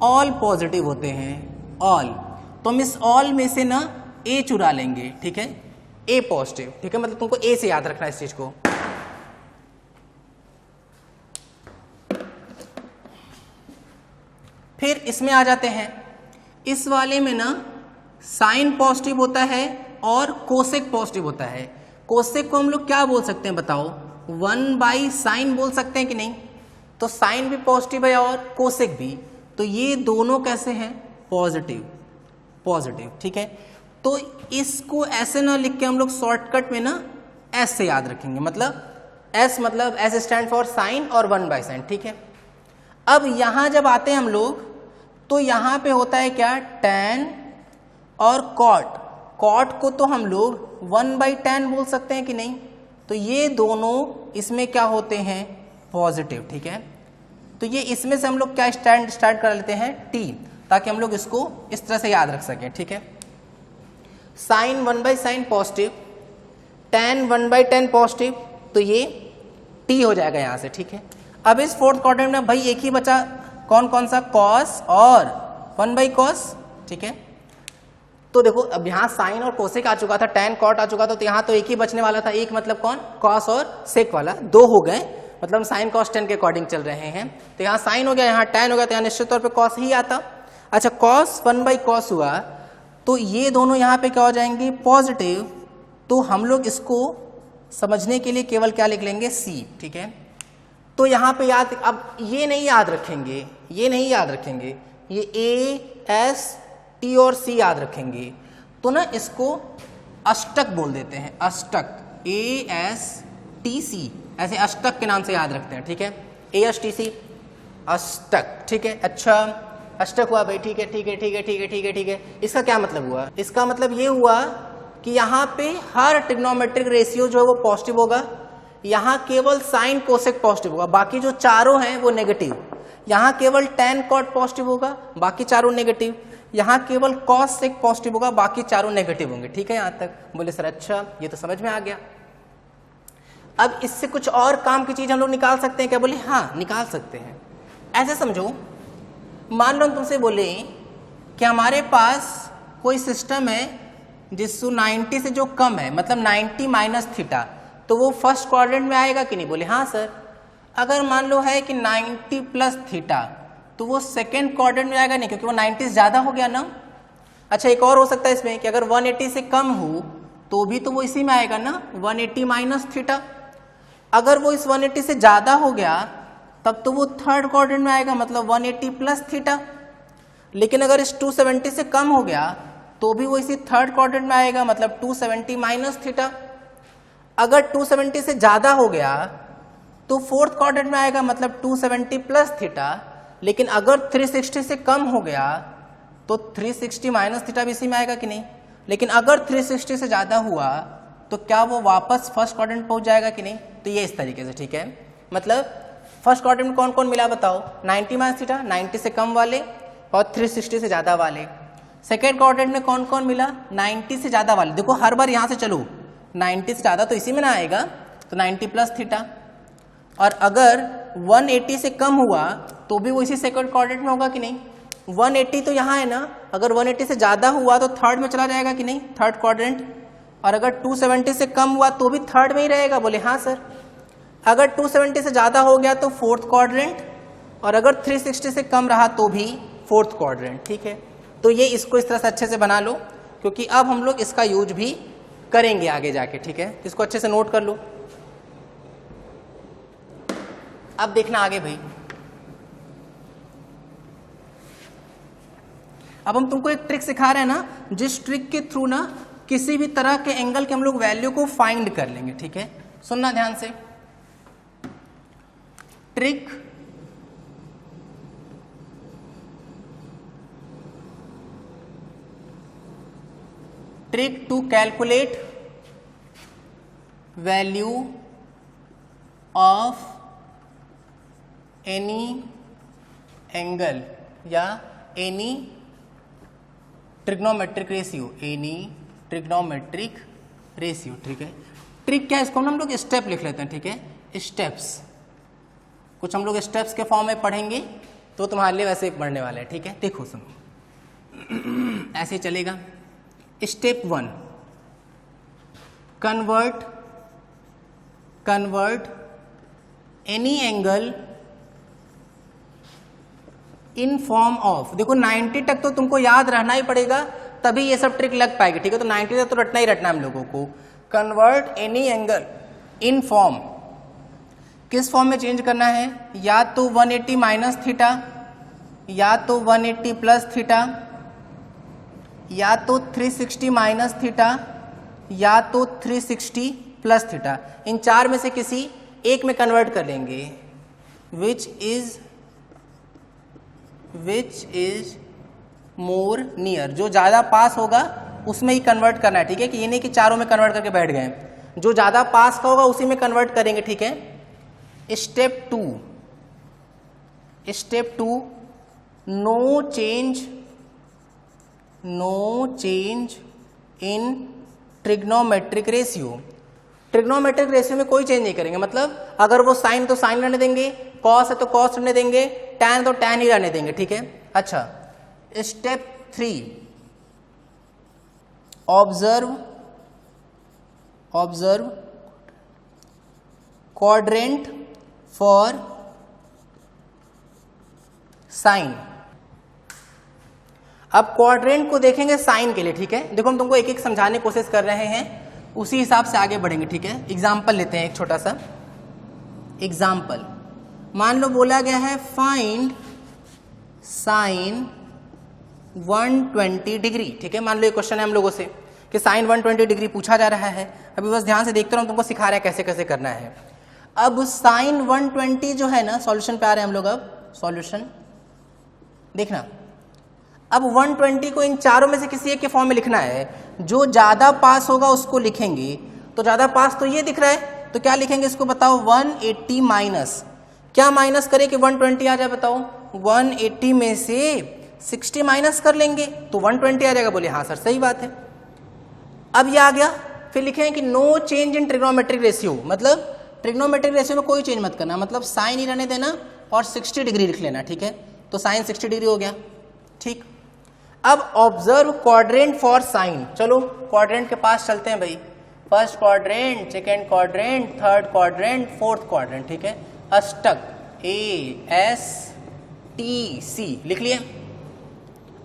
ऑल पॉजिटिव होते हैं, ऑल। तो हम इस ऑल में से ना ए चुरा लेंगे, ठीक है, ए पॉजिटिव, ठीक है। मतलब तुमको ए से याद रखना है इस चीज को। फिर इसमें आ जाते हैं, इस वाले में ना साइन पॉजिटिव होता है और कोसेक पॉजिटिव होता है। कोसेक को हम लोग क्या बोल सकते हैं बताओ, 1/sin बोल सकते हैं कि नहीं। तो साइन भी पॉजिटिव है और कोसेक भी, तो ये दोनों कैसे हैं, पॉजिटिव पॉजिटिव, ठीक है। तो इसको ऐसे ना लिख के हम लोग शॉर्टकट में ना एस से याद रखेंगे, मतलब एस, मतलब एस स्टैंड फॉर साइन और 1/sin, ठीक है। अब यहां जब आते हैं हम लोग तो यहां पे होता है क्या, tan और cot। cot को तो हम लोग 1/tan बोल सकते हैं कि नहीं। तो ये दोनों इसमें क्या होते हैं, पॉजिटिव, ठीक है। तो ये इसमें से हम लोग क्या स्टार्ट कर लेते हैं, t, ताकि हम लोग इसको इस तरह से याद रख सकें, ठीक है। Sign 1/sin positive, tan 1/tan positive, तो ये t हो जाएगा यहां से, ठीक है। अब इस फोर्थ क्वाड्रेंट में भाई एक ही बचा, कौन कौन सा, cos और 1/cos, ठीक है। तो देखो अब यहाँ साइन और कोसेक आ चुका था, tan cot आ चुका था, तो यहाँ तो एक ही बचने वाला था, एक मतलब कौन, cos और sec वाला, दो हो गए, मतलब साइन cos tan के अकॉर्डिंग चल रहे हैं। तो यहाँ साइन हो गया, यहाँ tan हो गया, तो यहाँ निश्चित तौर पे cos ही आता। अच्छा, cos 1/cos हुआ, तो ये दोनों यहाँ पे क्या हो जाएंगे, पॉजिटिव। तो हम लोग इसको समझने के लिए केवल क्या लिख लेंगे, c, ठीक है। तो यहाँ पे याद, अब ये नहीं याद रखेंगे, ये नहीं याद रखेंगे, ये a, s, t और c याद रखेंगे। तो ना इसको अष्टक बोल देते हैं, अष्टक, a, s, t, c, ऐसे अष्टक के नाम से याद रखते हैं, ठीक है। a, s, t, c, अष्टक, ठीक है। अच्छा, अष्टक हुआ भाई, ठीक है ठीक है ठीक है ठीक है ठीक है ठीक है। इसका क्या मतलब हुआ, इसका मतलब ये हुआ कि यहाँ पे हर ट्रिग्नोमेट्रिक रेशियो जो है वो पॉजिटिव होगा, यहाँ केवल साइन कोसेक पॉजिटिव होगा, बाकी जो चारों हैं वो नेगेटिव। यहाँ केवल tan cot पॉजिटिव होगा, बाकी चारों नेगेटिव। यहाँ केवल cos sec पॉजिटिव होगा, बाकी चारों नेगेटिव होंगे, ठीक है। यहाँ तक बोले सर, अच्छा ये तो समझ में आ गया। अब इससे कुछ और काम की चीज हम लोग निकाल सकते हैं क्या, बोले हाँ निकाल सकते हैं। ऐसे समझो, मान लो तुमसे बोले कि हमारे पास कोई सिस्टम है जिसको 90 से जो कम है, मतलब 90 माइनस थीटा, तो वो फर्स्ट क्वाड्रेंट में आएगा कि नहीं, बोले हाँ सर। अगर मान लो है कि 90 प्लस थीटा, तो वो सेकेंड क्वाड्रेंट में आएगा नहीं, क्योंकि वो 90 से ज्यादा हो गया ना। अच्छा, एक और हो सकता है इसमें कि अगर 180 से कम हो तो भी तो वो इसी में आएगा ना, 180 माइनस थीटा। अगर वो इस 180 से ज्यादा हो गया तब तो वो थर्ड क्वाड्रेंट में आएगा, मतलब 180 प्लस थीटा। लेकिन अगर इस 270 से कम हो गया तो भी वो इसी थर्ड क्वाड्रेंट में आएगा, मतलब 270 माइनस थीटा। अगर 270 से ज्यादा हो गया तो फोर्थ क्वाड्रेंट में आएगा, मतलब 270 प्लस थीटा। लेकिन अगर 360 से कम हो गया तो 360 माइनस थीटा भी इसी में आएगा कि नहीं। लेकिन अगर 360 से ज्यादा हुआ तो क्या वो वापस फर्स्ट क्वाड्रेंट पहुंच जाएगा कि नहीं। तो ये इस तरीके से, ठीक है। मतलब फर्स्ट क्वाड्रेंट में कौन कौन मिला बताओ, 90 माइनस थीटा, 90 से कम वाले और 360 से ज्यादा वाले। सेकेंड क्वाड्रेंट में कौन कौन मिला, 90 से ज्यादा वाले। देखो हर बार यहां से चलो, 90 से ज्यादा तो इसी में ना आएगा, तो 90 प्लस थीटा। और अगर 180 से कम हुआ तो भी वो इसी सेकंड क्वाड्रेंट में होगा कि नहीं। 180 तो यहाँ है ना, अगर 180 से ज्यादा हुआ तो थर्ड में चला जाएगा कि नहीं, थर्ड क्वाड्रेंट। और अगर 270 से कम हुआ तो भी थर्ड में ही रहेगा, बोले हाँ सर। अगर 270 से ज्यादा हो गया तो फोर्थ क्वाड्रेंट, और अगर 360 से कम रहा तो भी फोर्थ क्वाड्रेंट, ठीक है। तो ये इसको इस तरह से अच्छे से बना लो, क्योंकि अब हम लोग इसका यूज भी करेंगे आगे जाके, ठीक है। इसको अच्छे से नोट कर लो। अब देखना आगे भाई, अब हम तुमको एक ट्रिक सिखा रहे हैं ना, जिस ट्रिक के थ्रू ना किसी भी तरह के एंगल के हम लोग वैल्यू को फाइंड कर लेंगे, ठीक है। सुनना ध्यान से, trick to calculate value of any angle या any trigonometric ratio, any trigonometric ratio, ठीक है। ट्रिक क्या है, इसको हम लोग स्टेप लिख लेते हैं, ठीक है। स्टेप्स, कुछ हम लोग स्टेप्स के फॉर्म में पढ़ेंगे तो तुम्हारे लिए वैसे पढ़ने वाले हैं, ठीक है। देखो सुनो, ऐसे चलेगा। Step 1, convert any angle in form of, देखो 90 तक तो तुमको याद रहना ही पड़ेगा, तभी ये सब ट्रिक लग पाएगी, ठीक है। तो 90 तक तो रटना ही रटना हम लोगों को। Convert any angle in form, किस फॉर्म में चेंज करना है, या तो 180 माइनस थीटा, या तो 180 प्लस थीटा, या तो 360 माइनस थीटा, या तो 360 प्लस थीटा। इन चार में से किसी एक में कन्वर्ट कर लेंगे। विच इज मोर नियर, जो ज्यादा पास होगा उसमें ही कन्वर्ट करना है, ठीक है। कि ये नहीं कि चारों में कन्वर्ट करके बैठ गए, जो ज्यादा पास का होगा उसी में कन्वर्ट करेंगे, ठीक है। Step two, no change in trigonometric ratio. Trigonometric ratio में कोई चेंज नहीं करेंगे, मतलब अगर वो साइन तो साइन रहने देंगे, कॉस है तो कॉस रहने देंगे, टैन तो टैन ही रहने देंगे, ठीक है। अच्छा, step 3, observe quadrant for sine. अब क्वाड्रेंट को देखेंगे साइन के लिए, ठीक है। देखो हम तुमको एक एक समझाने की कोशिश कर रहे हैं, उसी हिसाब से आगे बढ़ेंगे, ठीक है। एग्जाम्पल लेते हैं, एक छोटा सा एग्जाम्पल। मान लो बोला गया है फाइंड साइन 120 डिग्री, ठीक है। मान लो ये क्वेश्चन है हम लोगों से कि साइन 120 डिग्री पूछा जा रहा है। अभी बस ध्यान से देखते रहो, तुमको सिखा रहा है कैसे कैसे करना है। अब साइन 120 जो है ना, सॉल्यूशन पे आ रहे हैं हम लोग। अब सॉल्यूशन देखना, अब 120 को इन चारों में से किसी एक के फॉर्म में लिखना है। जो ज्यादा पास होगा उसको लिखेंगे, तो ज्यादा पास तो ये दिख रहा है, तो क्या लिखेंगे इसको बताओ। 180 माइनस, क्या माइनस करें कि 120 आ जाए, बताओ। 180 में से 60 माइनस कर लेंगे तो 120 आ जाएगा। बोले हाँ सर सही बात है। अब ये आ गया, फिर लिखें कि no change in trigonometric ratio, मतलब ट्रिग्नोमेट्रिक रेशियो में कोई चेंज मत करना, मतलब साइन ही रहने देना और 60 डिग्री लिख लेना, ठीक है। तो साइन 60 डिग्री हो गया, ठीक। अब ऑब्जर्व क्वाड्रेंट फॉर साइन, चलो क्वाड्रेंट के पास चलते हैं भाई। First quadrant, second quadrant, third quadrant, fourth quadrant, ठीक है। अष्टक ASTC लिख लिए।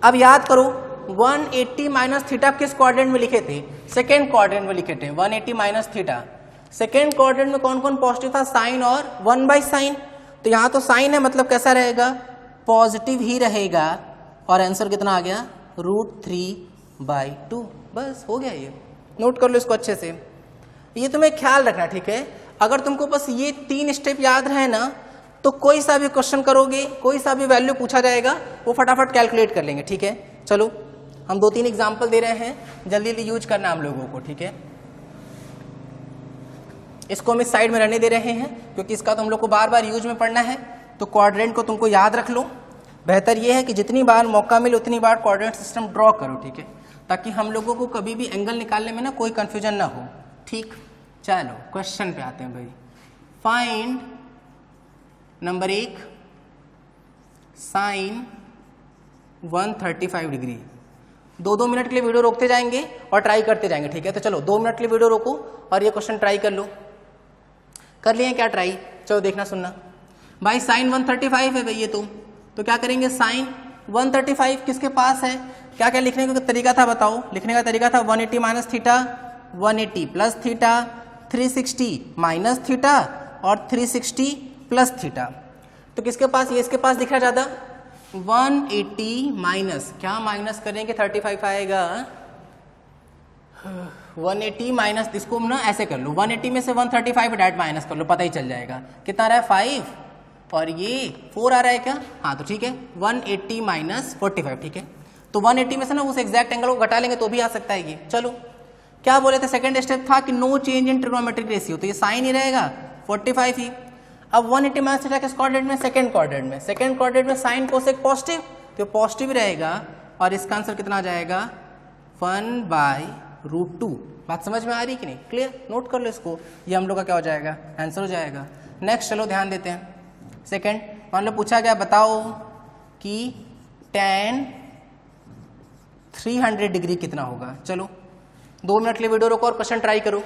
अब याद करो 180 माइनस थीटा किस क्वाड्रेंट में लिखे थे, सेकेंड क्वाड्रेंट में लिखे थे। 180 माइनस थीटा, सेकेंड क्वाड्रेंट में कौन कौन पॉजिटिव था, साइन और 1/sin। तो यहां तो साइन है, मतलब कैसा रहेगा, पॉजिटिव ही रहेगा। और आंसर कितना आ गया, √3/2। बस हो गया, ये नोट कर लो इसको अच्छे से। ये तुम्हें ख्याल रखना, ठीक है। अगर तुमको बस ये 3 स्टेप याद रहे ना, तो कोई सा भी क्वेश्चन करोगे, कोई सा भी वैल्यू पूछा जाएगा, वो फटाफट कैलकुलेट कर लेंगे, ठीक है। चलो हम 2-3 एग्जाम्पल दे रहे हैं, जल्दी जल्दी यूज करना हम लोगों को, ठीक है। इसको हम इस साइड में रहने दे रहे हैं क्योंकि इसका तो हम लोग को बार बार यूज में पढ़ना है। तो क्वाड्रेंट को तुमको याद रख लो। बेहतर ये है कि जितनी बार मौका मिले उतनी बार कोऑर्डिनेट सिस्टम ड्रॉ करो, ठीक है, ताकि हम लोगों को कभी भी एंगल निकालने में ना कोई कंफ्यूजन ना हो, ठीक। चलो क्वेश्चन पे आते हैं भाई। Find number 1 sine 135 degree. 2-2 minute के लिए वीडियो रोकते जाएंगे और ट्राई करते जाएंगे, ठीक है। तो चलो 2 मिनट के लिए वीडियो रोको और ये क्वेश्चन ट्राई कर लो। कर लिए क्या ट्राई, चलो देखना सुनना भाई। साइन 135 है भाई ये तो क्या करेंगे, साइन 135 किसके पास है, क्या क्या लिखने का तरीका था बताओ। लिखने का तरीका था 180 minus theta, 180 plus theta, 360 minus theta और 360 प्लस थीटा। तो किसके पास, ये इसके पास दिख रहा ज्यादा। 180 माइनस, क्या माइनस करेंगे 35 आएगा। 180 माइनस, इसको ना ऐसे कर लो, 180 में से 135 डायरेक्ट माइनस कर लो, पता ही चल जाएगा कितना रहा है 5 और ये 4 आ रहा है क्या, हाँ तो ठीक है। 180 माइनस 45, ठीक है। तो 180 में से ना उस एग्जैक्ट एंगल को घटा लेंगे तो भी आ सकता है ये। चलो क्या बोले थे, सेकंड स्टेप था कि no change in trigonometric ratio, तो ये साइन ही रहेगा 45 ही। अब 180 माइनस थीटा किस क्वाड्रेंट में, सेकंड क्वाड्रेंट में। सेकंड क्वाड्रेंट में साइन कोसेक पॉजिटिव, तो पॉजिटिव रहेगा और इसका आंसर कितना आ जाएगा 1/√2। बात समझ में आ रही कि नहीं, क्लियर, नोट कर लो इसको। ये हम लोग का क्या हो जाएगा, आंसर हो जाएगा। नेक्स्ट चलो ध्यान देते हैं। सेकंड, मान लो पूछा गया बताओ कि tan 300 डिग्री कितना होगा। चलो 2 मिनट के लिए वीडियो रोको और क्वेश्चन ट्राई करो।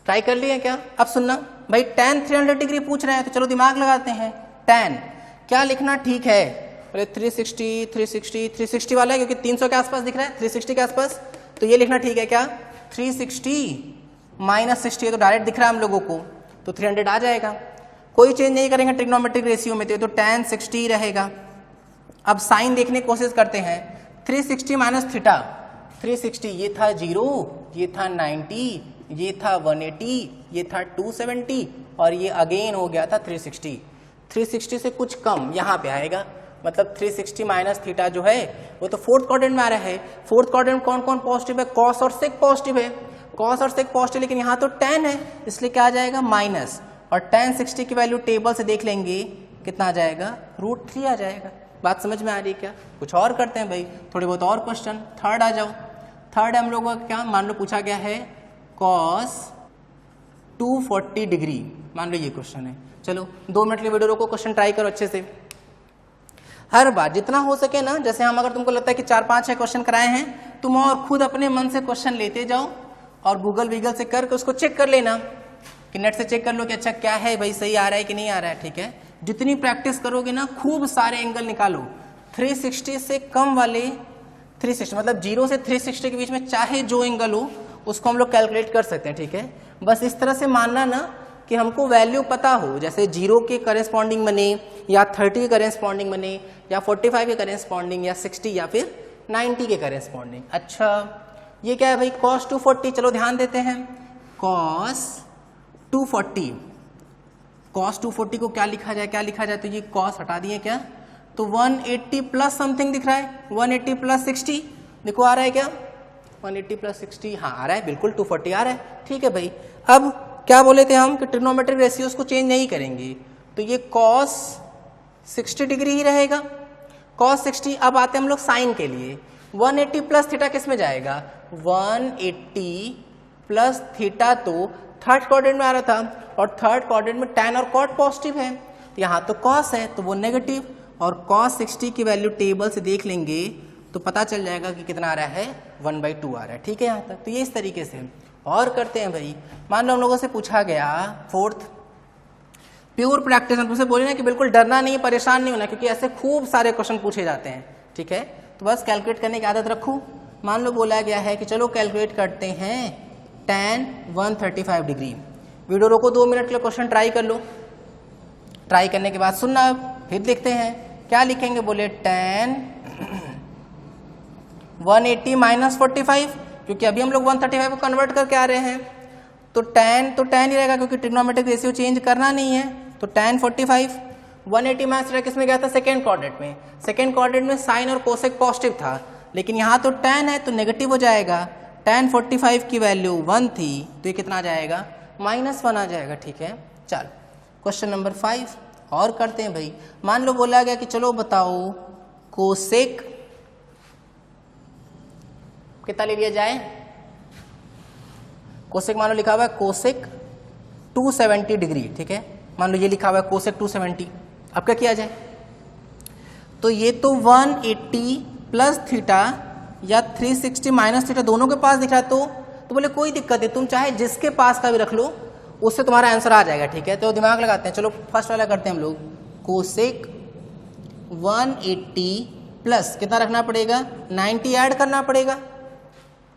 ट्राई कर लिए क्या, अब सुनना भाई। tan 300 डिग्री पूछ रहे हैं तो चलो दिमाग लगाते हैं। tan क्या लिखना, ठीक है अरे 360 वाला है क्योंकि 300 के आसपास दिख रहा है, 360 के आसपास, तो ये लिखना ठीक है क्या, 360 माइनस 60 तो डायरेक्ट दिख रहा है हम लोगों को, तो 300 आ जाएगा। कोई चेंज नहीं करेंगे ट्रिग्नोमेट्रिक रेशियो में, तो tan 60 रहेगा। अब साइन देखने की कोशिश करते हैं, 360 माइनस थीटा, 360 ये था 0, ये था 90, ये था 180, ये था 270 और ये अगेन हो गया था 360। 360 से कुछ कम यहाँ पे आएगा, मतलब 360 माइनस थीटा जो है वो तो फोर्थ क्वाड्रेंट में आ रहा है। फोर्थ क्वाड्रेंट में कौन कौन पॉजिटिव है, कॉस और सेक पॉजिटिव है, कॉस और सेक पॉजिटिव, लेकिन यहाँ तो tan है इसलिए क्या आ जाएगा माइनस, और tan 60 की वैल्यू टेबल से देख लेंगे कितना आ जाएगा, √3 आ जाएगा। बात समझ में आ रही है क्या? कुछ और करते हैं भाई, थोड़े बहुत और क्वेश्चन। थर्ड आ जाओ। थर्ड हम लोगों का क्या, मान लो पूछा गया है cos 240 डिग्री, मान लो ये क्वेश्चन है। चलो 2 मिनट के वीडियो रोको, क्वेश्चन ट्राई करो अच्छे से। हर बार जितना हो सके ना, जैसे हम अगर तुमको लगता है कि 4-5 क्वेश्चन कराए हैं, तुम और खुद अपने मन से क्वेश्चन लेते जाओ और गूगल वीगल से करके उसको चेक कर लेना, कि नेट से चेक कर लो कि अच्छा क्या है भाई, सही आ रहा है कि नहीं आ रहा है। ठीक है, जितनी प्रैक्टिस करोगे ना, खूब सारे एंगल निकालो। 360 से कम वाले, 360 मतलब 0 से 360 के बीच में चाहे जो एंगल हो उसको हम लोग कैलकुलेट कर सकते हैं। ठीक है, बस इस तरह से मानना ना कि हमको वैल्यू पता हो, जैसे 0 के करेस्पॉन्डिंग बने या 30 के करेस्पॉन्डिंग बने या 45 के करेस्पॉन्डिंग या 60 या फिर 90 के करेस्पॉन्डिंग। अच्छा ये क्या है भाई, cos 240, चलो ध्यान देते हैं। cos 240, cos 240 को क्या लिखा जाए, क्या लिखा जाए, तो ये cos हटा दिए क्या, तो 180 प्लस समथिंग दिख रहा है, 180 प्लस 60 देखो आ रहा है क्या, 180 प्लस 60, हाँ आ रहा है बिल्कुल, 240 आ रहा है। ठीक है भाई, अब क्या बोले थे हम कि ट्रिग्नोमेट्रिक रेशियोज को चेंज नहीं करेंगे, तो ये cos 60 डिग्री ही रहेगा, cos 60। अब आते हैं हम लोग साइन के लिए, 180 प्लस थीटा किस में जाएगा, 180 प्लस थीटा तो थर्ड क्वाड्रेंट में आ रहा था, और थर्ड क्वाड्रेंट में tan और cot पॉजिटिव है, तो यहाँ तो cos है तो वो नेगेटिव, और cos 60 की वैल्यू टेबल से देख लेंगे तो पता चल जाएगा कि कितना आ रहा है, 1/2 आ रहा है। ठीक है यहाँ तक, तो ये इस तरीके से और करते हैं भाई। मान लो हम लोगों से पूछा गया फोर्थ, प्योर प्रैक्टिस, हम तुमसे बोले ना कि बिल्कुल डरना नहीं, परेशान नहीं होना, क्योंकि ऐसे खूब सारे क्वेश्चन पूछे जाते हैं। ठीक है, तो बस कैलकुलेट करने की आदत रखो। मान लो बोला गया है कि चलो कैलकुलेट करते हैं tan 135 डिग्री। वीडियो रोको 2 मिनट के लिए, क्वेश्चन ट्राई कर लो। ट्राई करने के बाद सुनना, फिर देखते हैं क्या लिखेंगे। बोले tan 180 माइनस 45, क्योंकि अभी हम लोग 135 को कन्वर्ट करके आ रहे हैं, तो tan ही रहेगा क्योंकि ट्रिग्नोमेट्रिक रेशियो चेंज करना नहीं है, तो tan 45। 180 माइनस किस में गया था, सेकेंड क्वाड्रेंट में। सेकेंड क्वाड्रेंट में साइन और कोसेक पॉजिटिव था, लेकिन यहाँ तो tan है तो नेगेटिव हो जाएगा। tan 45 की वैल्यू 1 थी, तो ये कितना आ जाएगा, -1 आ जाएगा। ठीक है, चल क्वेश्चन नंबर 5 और करते हैं भाई। मान लो बोला गया कि चलो बताओ कोसेक कितना ले लिया जाए, कोसेक मान लो लिखा हुआ है कोसेक 270 डिग्री। ठीक है, मान लो ये लिखा हुआ है कोसेक 270, अब क्या किया जाए, तो ये तो 180 प्लस थीटा या 360 माइनस थीटा दोनों के पास दिख रहा है, तो बोले कोई दिक्कत है, तुम चाहे जिसके पास का भी रख लो, उससे तुम्हारा आंसर आ जाएगा। ठीक है, तो दिमाग लगाते हैं। चलो फर्स्ट वाला करते हैं हम लोग, कोसेक 180 प्लस कितना रखना पड़ेगा, 90 ऐड करना पड़ेगा।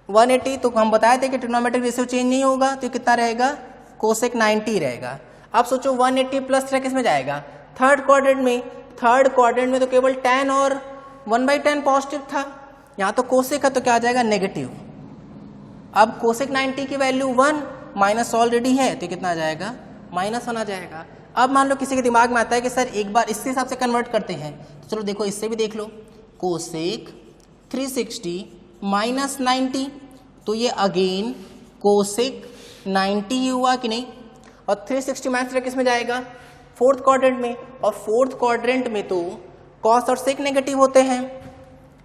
180 तो हम बताए थे कि ट्रिग्नोमेट्रिक रेशियो चेंज नहीं होगा, तो कितना रहेगा, कोसेक 90 रहेगा। अब सोचो 180 प्लस थीटा किस में जाएगा, थर्ड क्वाड्रेंट में। थर्ड क्वाड्रेंट में तो केवल tan और 1/tan पॉजिटिव था, यहाँ तो कोसेक का तो क्या आ जाएगा, नेगेटिव। अब कोसेक 90 की वैल्यू 1 माइनस ऑलरेडी है, तो कितना आ जाएगा, -1 आ जाएगा। अब मान लो किसी के दिमाग में आता है कि सर एक बार इसके हिसाब से कन्वर्ट करते हैं, तो चलो देखो इससे भी देख लो, कोसेक 360 माइनस 90, तो ये अगेन कोसेक 90 ही हुआ कि नहीं, और 360 माइनस किस में जाएगा, फोर्थ क्वाड्रेंट में, और फोर्थ क्वाड्रेंट में तो कॉस और सेक नेगेटिव होते हैं,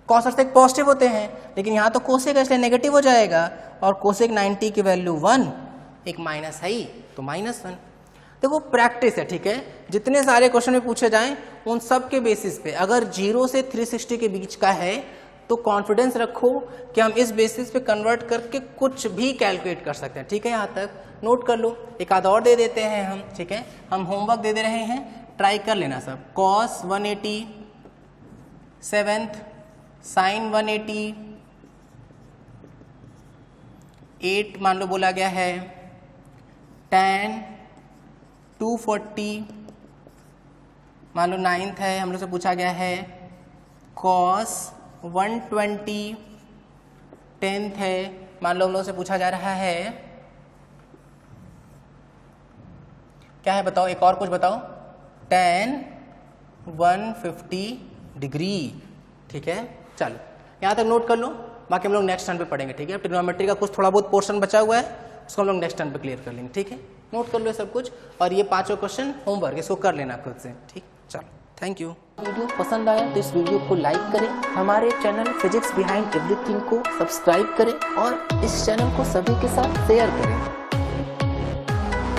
कॉस और सेक पॉजिटिव होते हैं, लेकिन यहाँ तो कोसेक है इसलिए नेगेटिव हो जाएगा, और कोसेक 90 की वैल्यू 1, एक माइनस है ही तो -1। देखो प्रैक्टिस है। ठीक है, जितने सारे क्वेश्चन में पूछे जाएं उन सब के बेसिस पे अगर 0 से 360 के बीच का है तो कॉन्फिडेंस रखो कि हम इस बेसिस पे कन्वर्ट करके कुछ भी कैलकुलेट कर सकते हैं। ठीक है, यहाँ तक नोट कर लो। एक आध और दे देते हैं हम। ठीक है, हम होमवर्क दे रहे हैं, ट्राई कर लेना सब। cos 180 7th साइन 180, 8 मान लो बोला गया है, tan 240 मान लो 9th है, हम लोग से पूछा गया है cos 120, 10th है, मान लो हम लोग से पूछा जा रहा है क्या है बताओ, एक और कुछ बताओ, tan 150 डिग्री। ठीक है, चलो यहाँ तक नोट कर लो, बाकी हम लोग नेक्स्ट टर्न पे पढ़ेंगे। ठीक है, ट्रिग्नोमेट्री का कुछ थोड़ा बहुत पोर्शन बचा हुआ है, उसको हम लोग नेक्स्ट टर्न पे क्लियर कर लेंगे। ठीक है, नोट कर लो सब कुछ, और ये 5 क्वेश्चन होमवर्क, इसको कर लेना खुद से। ठीक, चलो, थैंक यू। वीडियो पसंद आया तो इस वीडियो को लाइक करें, हमारे चैनल फिजिक्स बिहाइंड एवरीथिंग को सब्सक्राइब करें और इस चैनल को सभी के साथ शेयर करें।